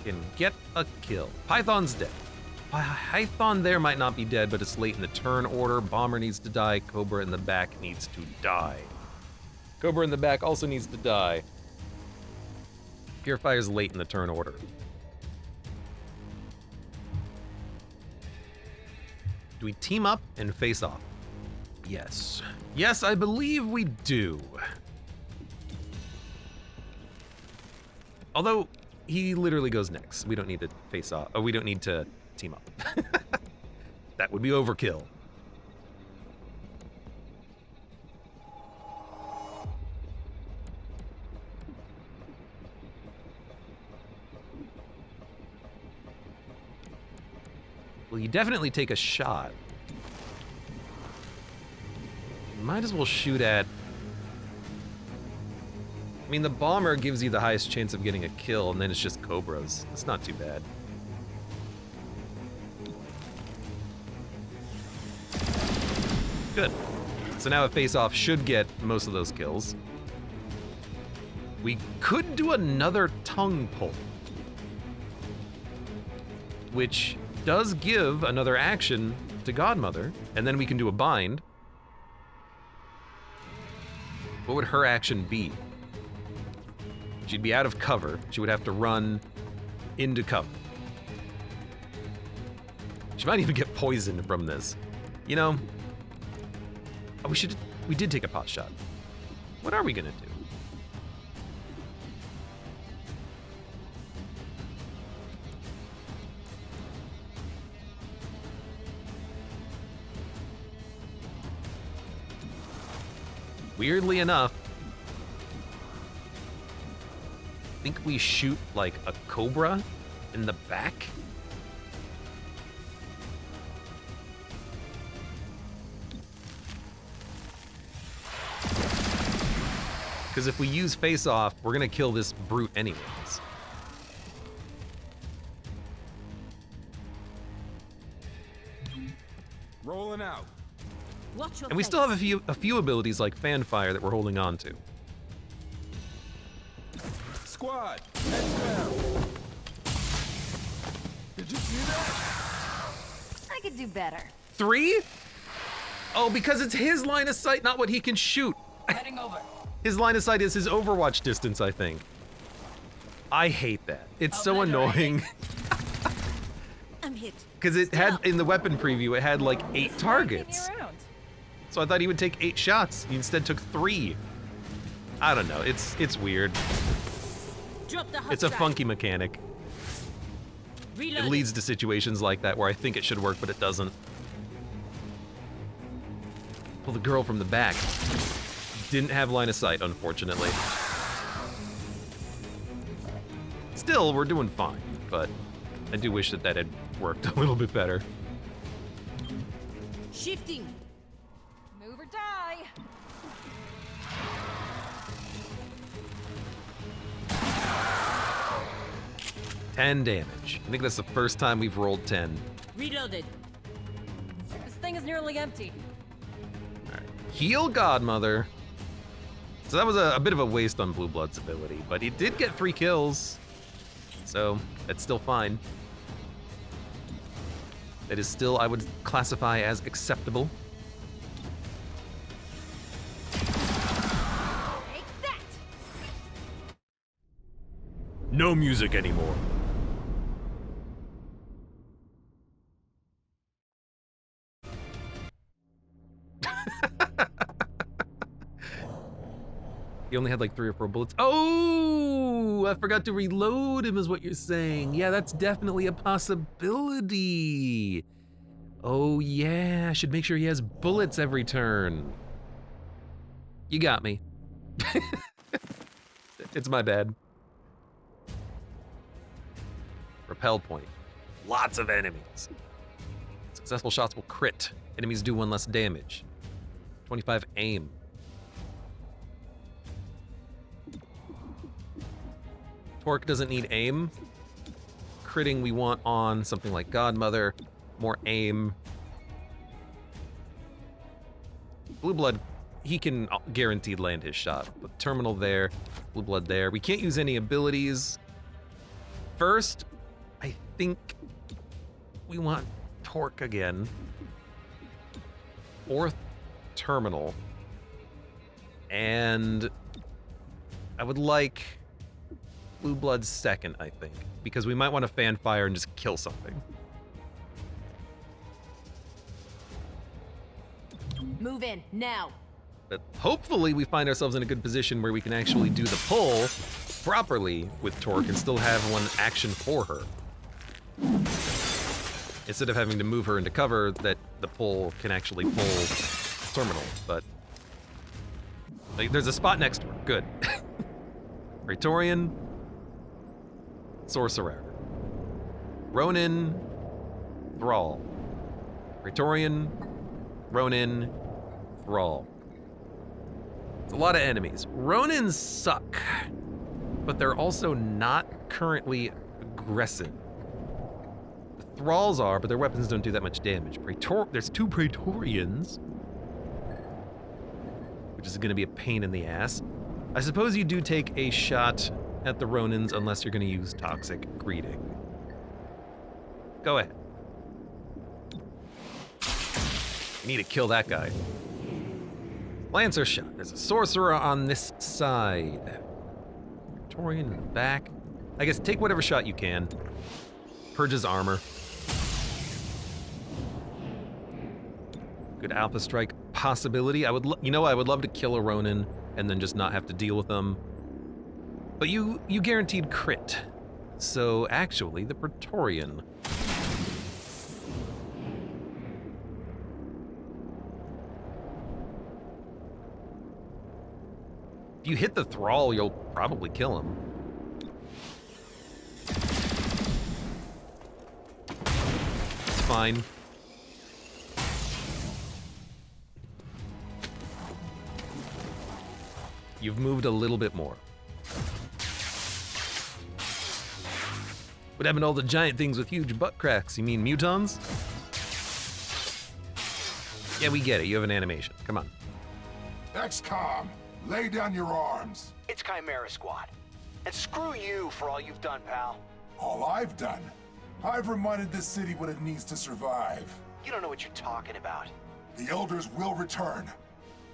can get a kill. Python's dead. Python there might not be dead, but it's late in the turn order. Bomber needs to die. Cobra in the back needs to die. Cobra in the back also needs to die. Purifire's late in the turn order. Do we team up and face off? Yes. Yes, I believe we do. Although, he literally goes next. We don't need to face off. Oh, we don't need to team up. That would be overkill. Well, you definitely take a shot. Might as well shoot at... I mean, the bomber gives you the highest chance of getting a kill, and then it's just Cobras. It's not too bad. Good. So now a face-off should get most of those kills. We could do another tongue pull, which does give another action to Godmother, and then we can do a bind. What would her action be? She'd be out of cover. She would have to run into cover. She might even get poisoned from this. You know, oh, we did take a pot shot. What are we gonna do? Weirdly enough, I think we shoot like a Cobra in the back. Because if we use face off, we're gonna kill this brute anyways. Rolling out. Watch your And we still have a few abilities like Fanfire that we're holding on to. Squad, heads down. Did you see that? I could do better. 3? Oh, because it's his line of sight, not what he can shoot. Heading over. His line of sight is his Overwatch distance, I think. I hate that. It's so annoying. I'm hit. Because it had, in the weapon preview, it had like 8 Keep targets. me around. So I thought he would take 8 shots. He instead took 3. I don't know. It's weird. Drop the hot It's a strike. funky mechanic. Reload It leads to situations like that where I think it should work, but it doesn't. Pull the girl from the back. Didn't have line of sight, unfortunately. Still, we're doing fine, but I do wish that had worked a little bit better. Shifting. Move or die. Ten damage. I think that's the first time we've rolled 10. Reloaded. This thing is nearly empty. Heal Godmother. So that was a bit of a waste on Blue Blood's ability, but he did get 3 kills. So that's still fine. That is still, I would classify as acceptable. Take that! No music anymore. He only had like 3 or 4 bullets. Oh, I forgot to reload him is what you're saying. Yeah, that's definitely a possibility. Oh yeah, I should make sure he has bullets every turn. You got me. It's my bad. Repel point. Lots of enemies. Successful shots will crit. Enemies do 1 less damage. 25 aim. Torque doesn't need aim. Critting we want on something like Godmother. More aim. Blue Blood, he can guaranteed land his shot. But Terminal there, Blue Blood there. We can't use any abilities. First, I think we want Torque again. Or Terminal. And I would like Blue Blood's second, I think, because we might want to fan fire and just kill something. Move in, now. But hopefully we find ourselves in a good position where we can actually do the pull properly with Torque and still have one action for her. Instead of having to move her into cover, that the pull can actually pull Terminal, but like, there's a spot next to her, good. Praetorian, Sorcerer. Ronin, Thrall. Praetorian, Ronin, Thrall. It's a lot of enemies. Ronins suck, but they're also not currently aggressive. The Thralls are, but their weapons don't do that much damage. There's 2 Praetorians, which is gonna be a pain in the ass. I suppose you do take a shot at the Ronins unless you're gonna use Toxic Greeting. Go ahead. You need to kill that guy. Lancer shot. There's a Sorcerer on this side. Praetorian in the back. I guess take whatever shot you can. Purge his armor. Good Alpha Strike possibility. I would love to kill a Ronin and then just not have to deal with them. But you guaranteed crit. So actually, the Praetorian. If you hit the Thrall, you'll probably kill him. It's fine. You've moved a little bit more. What happened to all the giant things with huge butt cracks? You mean mutons? Yeah, we get it. You have an animation. Come on. XCOM, lay down your arms. It's Chimera Squad. And screw you for all you've done, pal. All I've done, I've reminded this city what it needs to survive. You don't know what you're talking about. The Elders will return.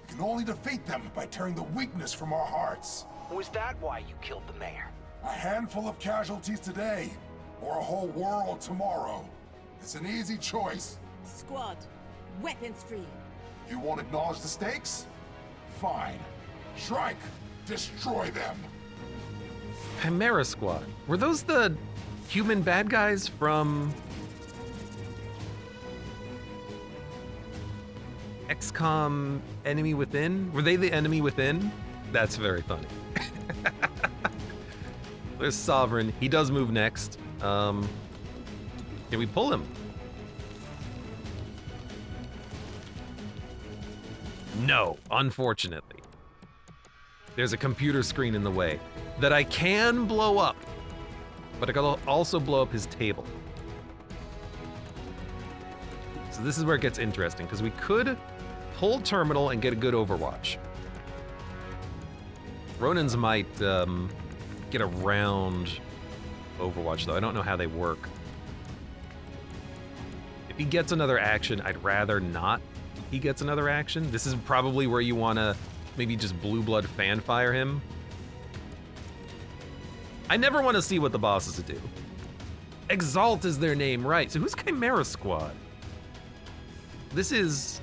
We can only defeat them by tearing the weakness from our hearts. Was that why you killed the mayor? A handful of casualties today, or a whole world tomorrow. It's an easy choice. Squad, weapons free. You won't acknowledge the stakes? Fine. Shrike, destroy them. Chimera Squad. Were those the human bad guys from XCOM Enemy Within? Were they the enemy within? That's very funny. There's Sovereign. He does move next. Can we pull him? No, unfortunately. There's a computer screen in the way that I can blow up, but I can also blow up his table. So this is where it gets interesting, because we could pull terminal and get a good overwatch. Ronins might get around overwatch, though. I don't know how they work. If he gets another action, I'd rather not he gets another action. This is probably where you want to maybe just blue blood fan fire him. I never want to see what the bosses do. Exalt is their name, right? So who's Chimera Squad? This is...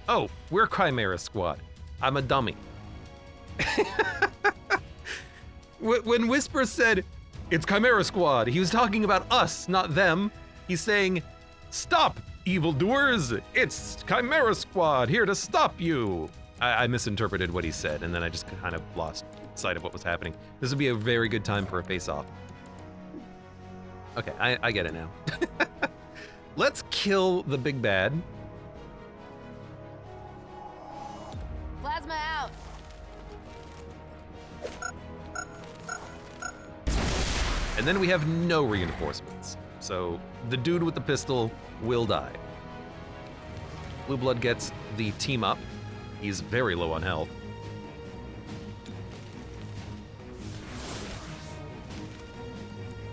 Oh, we're Chimera Squad. I'm a dummy. When Whisper said, it's Chimera Squad, he was talking about us, not them. He's saying, stop, evildoers. It's Chimera Squad, here to stop you. I misinterpreted what he said, and then I just kind of lost sight of what was happening. This would be a very good time for a face-off. Okay, I get it now. Let's kill the big bad. Plasma out. And then we have no reinforcements. So the dude with the pistol will die. Blue Blood gets the team up. He's very low on health.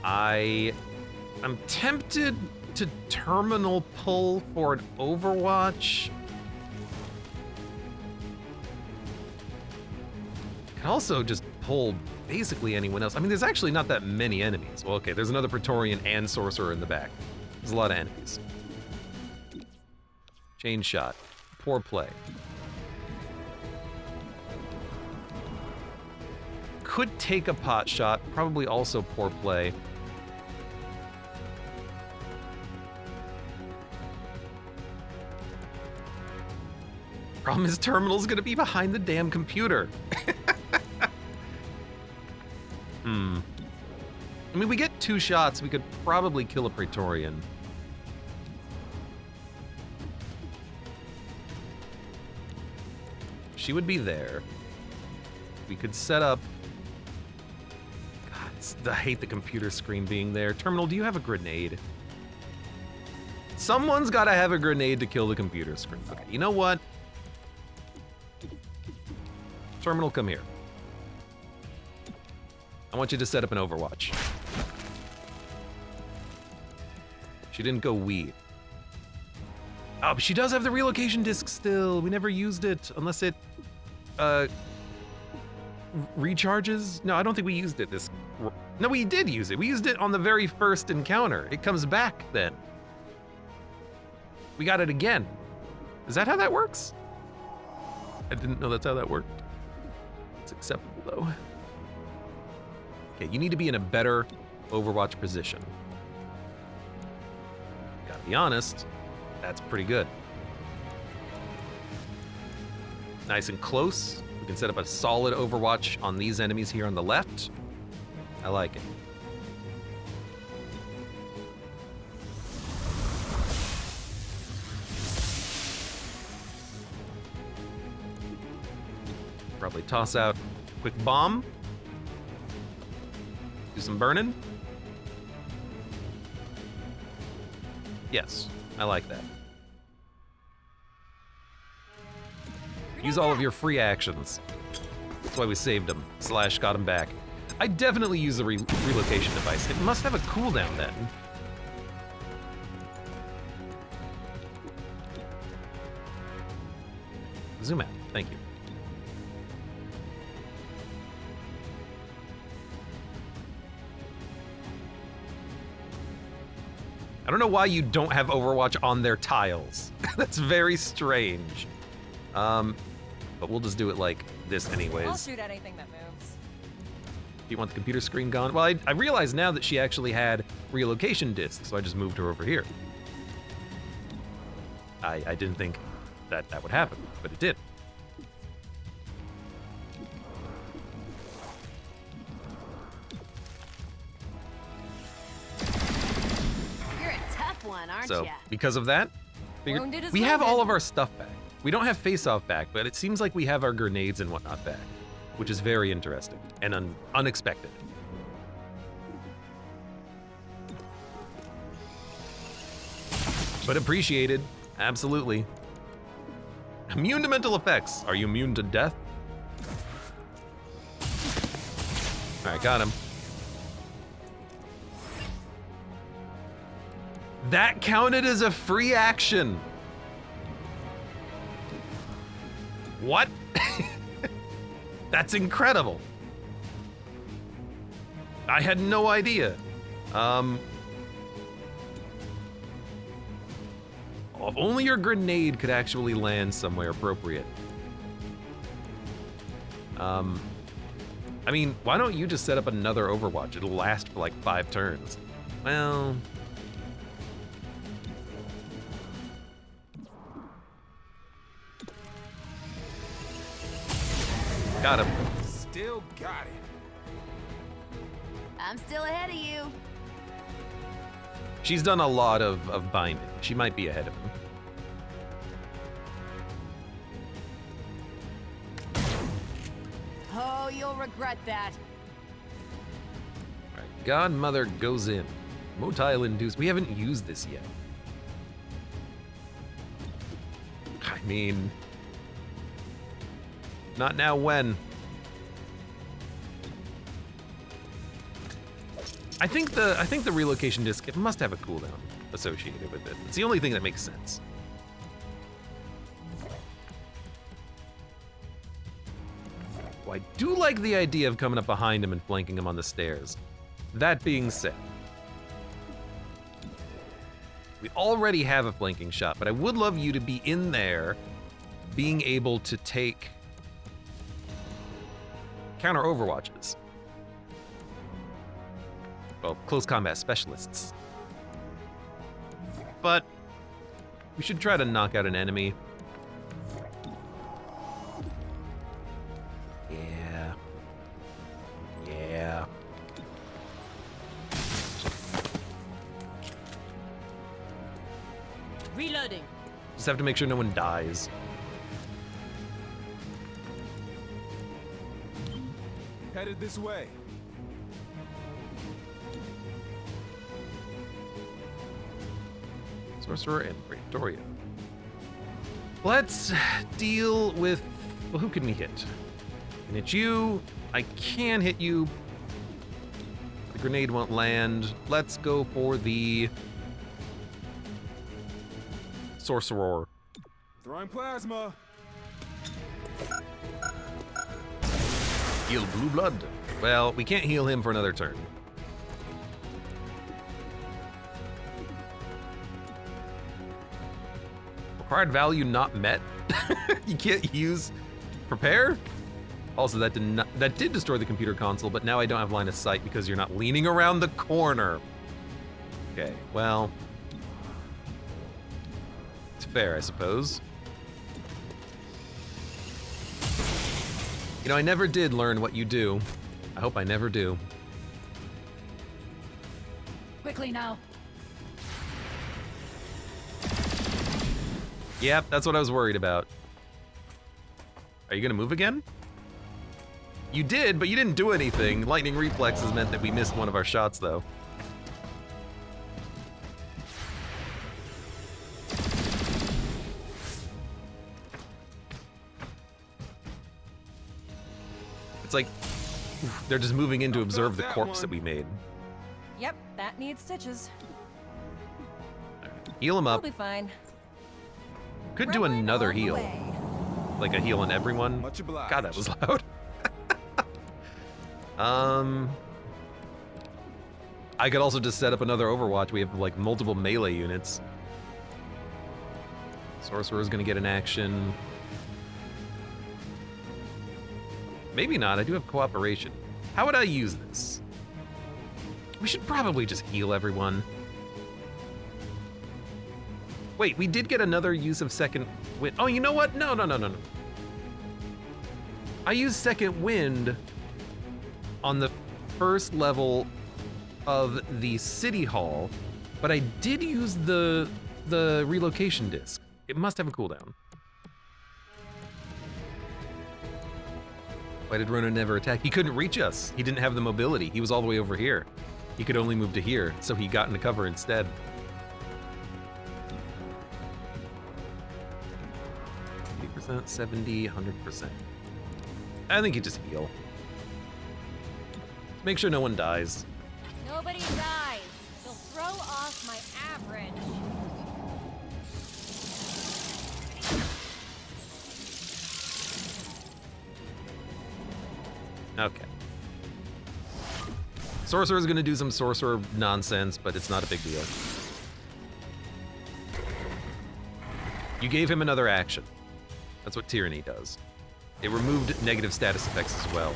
I'm tempted to terminal pull for an Overwatch. Could also just pull basically anyone else. I mean, there's actually not that many enemies. Well, okay, there's another Praetorian and Sorcerer in the back. There's a lot of enemies. Chain shot. Poor play. Could take a pot shot. Probably also poor play. Problem is, Terminal's gonna be behind the damn computer. I mean, we get 2 shots, we could probably kill a Praetorian. She would be there. We could set up... God, I hate the computer screen being there. Terminal, do you have a grenade? Someone's gotta have a grenade to kill the computer screen. Okay, you know what? Terminal, come here. I want you to set up an Overwatch. She didn't go weed. Oh, but she does have the relocation disc still. We never used it unless it recharges. No, I don't think we used it this. No, we did use it. We used it on the very first encounter. It comes back then. We got it again. Is that how that works? I didn't know that's how that worked. It's acceptable though. Okay, you need to be in a better Overwatch position. Gotta be honest, that's pretty good. Nice and close. We can set up a solid Overwatch on these enemies here on the left. I like it. Probably toss out a quick bomb. Do some burning. Yes, I like that. Use all of your free actions. That's why we saved him, / got him back. I definitely use the relocation device. It must have a cooldown then. Zoom out, thank you. I don't know why you don't have Overwatch on their tiles. That's very strange. But we'll just do it like this anyways. I'll shoot anything that moves. Do you want the computer screen gone? Well, I realize now that she actually had relocation discs, so I just moved her over here. I didn't think that would happen, but it did. You're a tough one, aren't So, ya? because of that, Wounded is we have all wounded. of our stuff back. We don't have face-off back, but it seems like we have our grenades and whatnot back, which is very interesting and unexpected. But appreciated, absolutely. Immune to mental effects. Are you immune to death? All right, got him. That counted as a free action. What? That's incredible. I had no idea. If only your grenade could actually land somewhere appropriate. I mean, why don't you just set up another Overwatch? It'll last for like 5 turns. Well... Got him. Still got it. I'm still ahead of you. She's done a lot of binding. She might be ahead of him. Oh, you'll regret that. All right, Godmother goes in. Motile induced. We haven't used this yet. I mean, not now. When? I think the relocation disc, it must have a cooldown associated with it. It's the only thing that makes sense. Well, I do like the idea of coming up behind him and flanking him on the stairs. That being said, we already have a flanking shot, but I would love you to be in there, being able to take counter overwatches. Well, close combat specialists. But we should try to knock out an enemy. Yeah. Yeah. Reloading. Just have to make sure no one dies. Headed this way. Sorcerer and Victoria. Let's deal with... Well, who can we hit? I can hit you. I can hit you. The grenade won't land. Let's go for the... Sorcerer. Throwing plasma. Heal blue blood. Well, we can't heal him for another turn. Required value not met. You can't use prepare. Also, that did destroy the computer console, but now I don't have line of sight because you're not leaning around the corner. Okay, well, it's fair, I suppose. You know, I never did learn what you do. I hope I never do. Quickly now. Yep, that's what I was worried about. Are you gonna move again? You did, but you didn't do anything. Lightning reflexes meant that we missed one of our shots, though. It's like they're just moving in to observe the corpse that we made. Yep, that needs stitches. Heal him We'll up. be fine. Could do Rambling another along the heal. way. Like a heal on everyone. Much obliged. God, that was loud. I could also just set up another Overwatch. We have like multiple melee units. Sorcerer's gonna get an action. Maybe not, I do have cooperation. How would I use this? We should probably just heal everyone. Wait, we did get another use of second wind. Oh, you know what? No. I used second wind on the first level of the city hall, but I did use the relocation disc. It must have a cooldown. Why did Rona never attack? He couldn't reach us. He didn't have the mobility. He was all the way over here. He could only move to here, so he got into cover instead. %, 70, 100%. I think you just heal. Make sure no one dies. Nobody dies. They'll throw off my average. Okay. Sorcerer's gonna do some sorcerer nonsense, but it's not a big deal. You gave him another action. That's what Tyranny does. It removed negative status effects as well.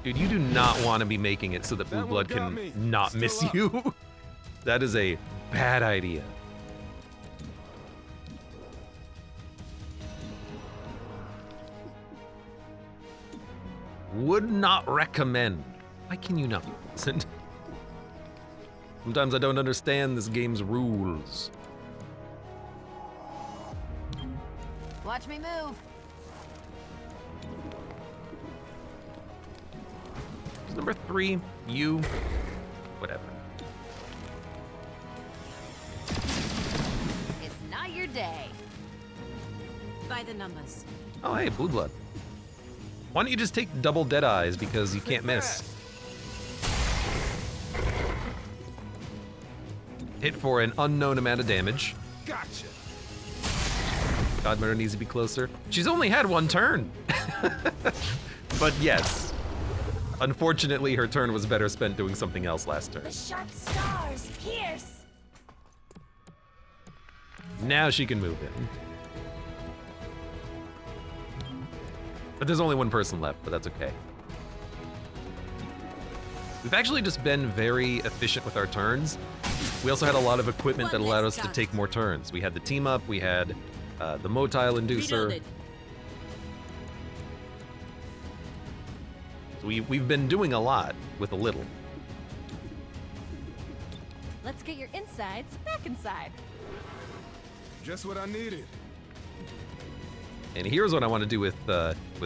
Dude, you do not want to be making it so that Blue Blood can not miss you. That is a bad idea. Would not recommend. Why can you not be listened? Sometimes I don't understand this game's rules. Watch me move. Number 3, you, whatever. It's not your day. By the numbers. Oh, hey, Blue Blood. Why don't you just take double dead eyes because you can't miss? Hit for an unknown amount of damage. Gotcha. Godmother needs to be closer. She's only had one turn. But yes. Unfortunately, her turn was better spent doing something else last turn. The sharp stars pierce. Now she can move in. But there's only one person left, but that's okay. We've actually just been very efficient with our turns. We also had a lot of equipment that allowed us to take more turns. We had the team up, we had the motile inducer. Reloaded. So we've been doing a lot with a little. Let's get your insides back inside. Just what I needed. And here's what I want to do with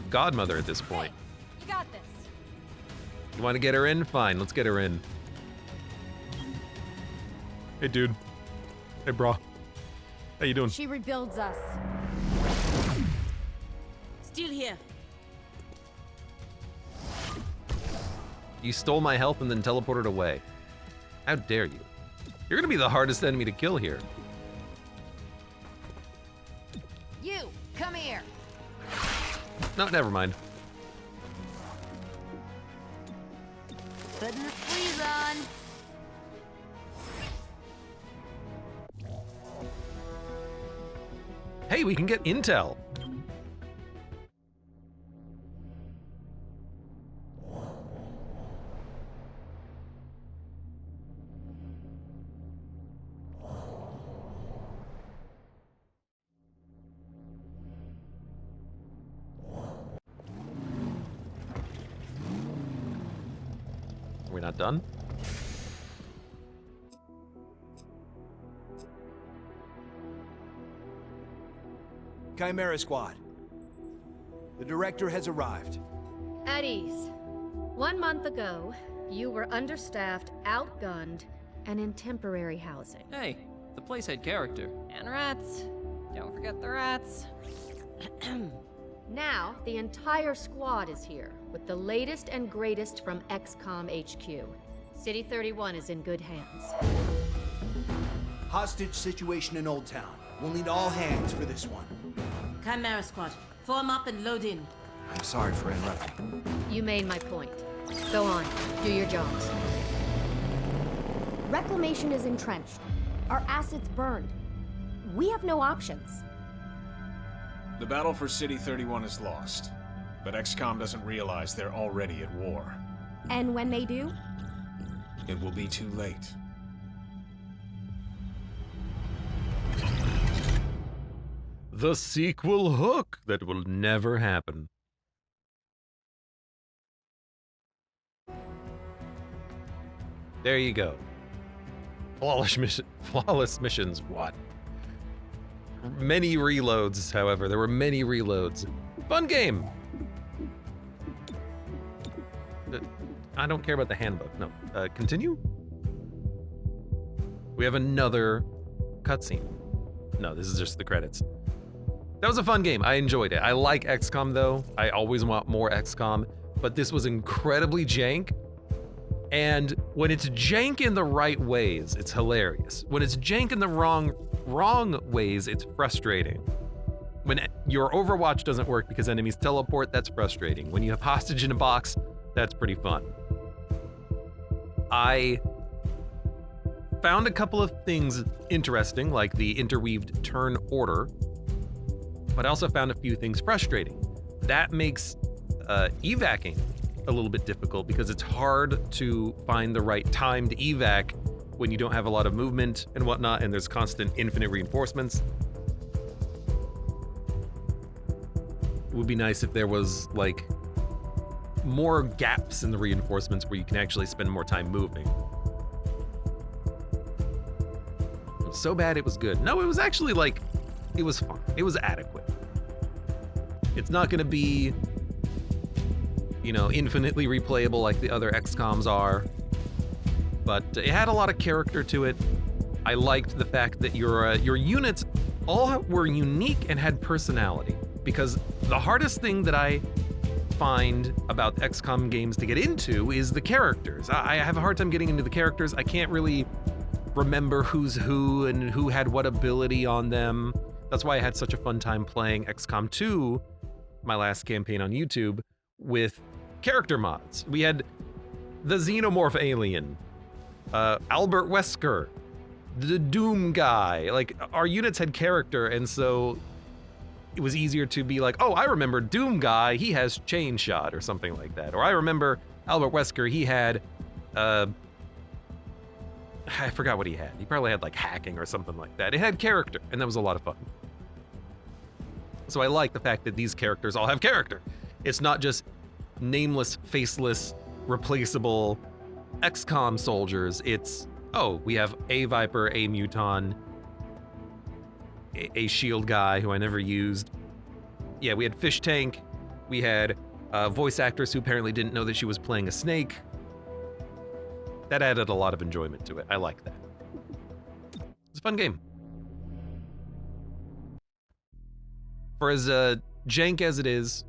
Godmother at this point. Hey, you got this. You want to get her in? Fine, let's get her in. Hey, dude. Hey, bro. How you doing? She rebuilds us. Still here. You stole my health and then teleported away. How dare you? You're gonna be the hardest enemy to kill here. You, come here. No, never mind. Putting the squeeze on. Hey, we can get intel. Are we not done? Chimera Squad. The director has arrived. At ease. 1 month ago, you were understaffed, outgunned, and in temporary housing. Hey, the place had character. And rats. Don't forget the rats. Now, the entire squad is here, with the latest and greatest from XCOM HQ. City 31 is in good hands. Hostage situation in Old Town. We'll need all hands for this one. Chimera Squad, form up and load in. I'm sorry for interrupting. You made my point. Go on, do your jobs. Reclamation is entrenched. Our assets burned. We have no options. The battle for City 31 is lost, but XCOM doesn't realize they're already at war. And when they do? It will be too late. The sequel hook that will never happen. There you go. Flawless missions, what? Many reloads, however. There were many reloads. Fun game! I don't care about the handbook, no. Continue? We have another cutscene. No, this is just the credits. That was a fun game. I enjoyed it. I like XCOM, though. I always want more XCOM, but this was incredibly jank. And when it's jank in the right ways, it's hilarious. When it's jank in the wrong ways, it's frustrating. When your Overwatch doesn't work because enemies teleport, that's frustrating. When you have hostage in a box, that's pretty fun. I found a couple of things interesting, like the interweaved turn order, but I also found a few things frustrating. That makes evacing a little bit difficult because it's hard to find the right time to evac when you don't have a lot of movement and whatnot, and there's constant infinite reinforcements. It would be nice if there was like more gaps in the reinforcements where you can actually spend more time moving. It was so bad it was good. No, it was actually like, it was fun. It was adequate. It's not gonna be, you know, infinitely replayable like the other XCOMs are, but it had a lot of character to it. I liked the fact that your units all were unique and had personality, because the hardest thing that I find about XCOM games to get into is the characters. I have a hard time getting into the characters. I can't really remember who's who and who had what ability on them. That's why I had such a fun time playing XCOM 2, my last campaign on YouTube, with character mods. We had the Xenomorph alien, Albert Wesker, the Doom guy. Like, our units had character, and so it was easier to be like, oh, I remember Doom guy, he has chain shot or something like that. Or I remember Albert Wesker, he had, I forgot what he had. He probably had like hacking or something like that. It had character, and that was a lot of fun. So I like the fact that these characters all have character. It's not just nameless, faceless, replaceable XCOM soldiers. It's, oh, we have a Viper, a Muton, a shield guy who I never used. Yeah, we had Fish Tank. We had voice actors who apparently didn't know that she was playing a snake. That added a lot of enjoyment to it. I like that. It's a fun game. For as jank as it is,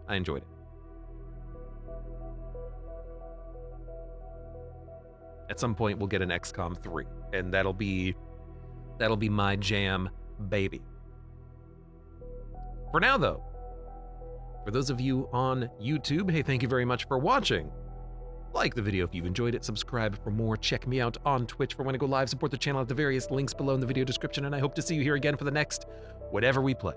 I enjoyed it. At some point, we'll get an XCOM 3, and that'll be my jam, baby. For now, though, for those of you on YouTube, hey, thank you very much for watching. Like the video if you've enjoyed it, subscribe for more, check me out on Twitch for when I go live, support the channel at the various links below in the video description, and I hope to see you here again for the next whatever we play.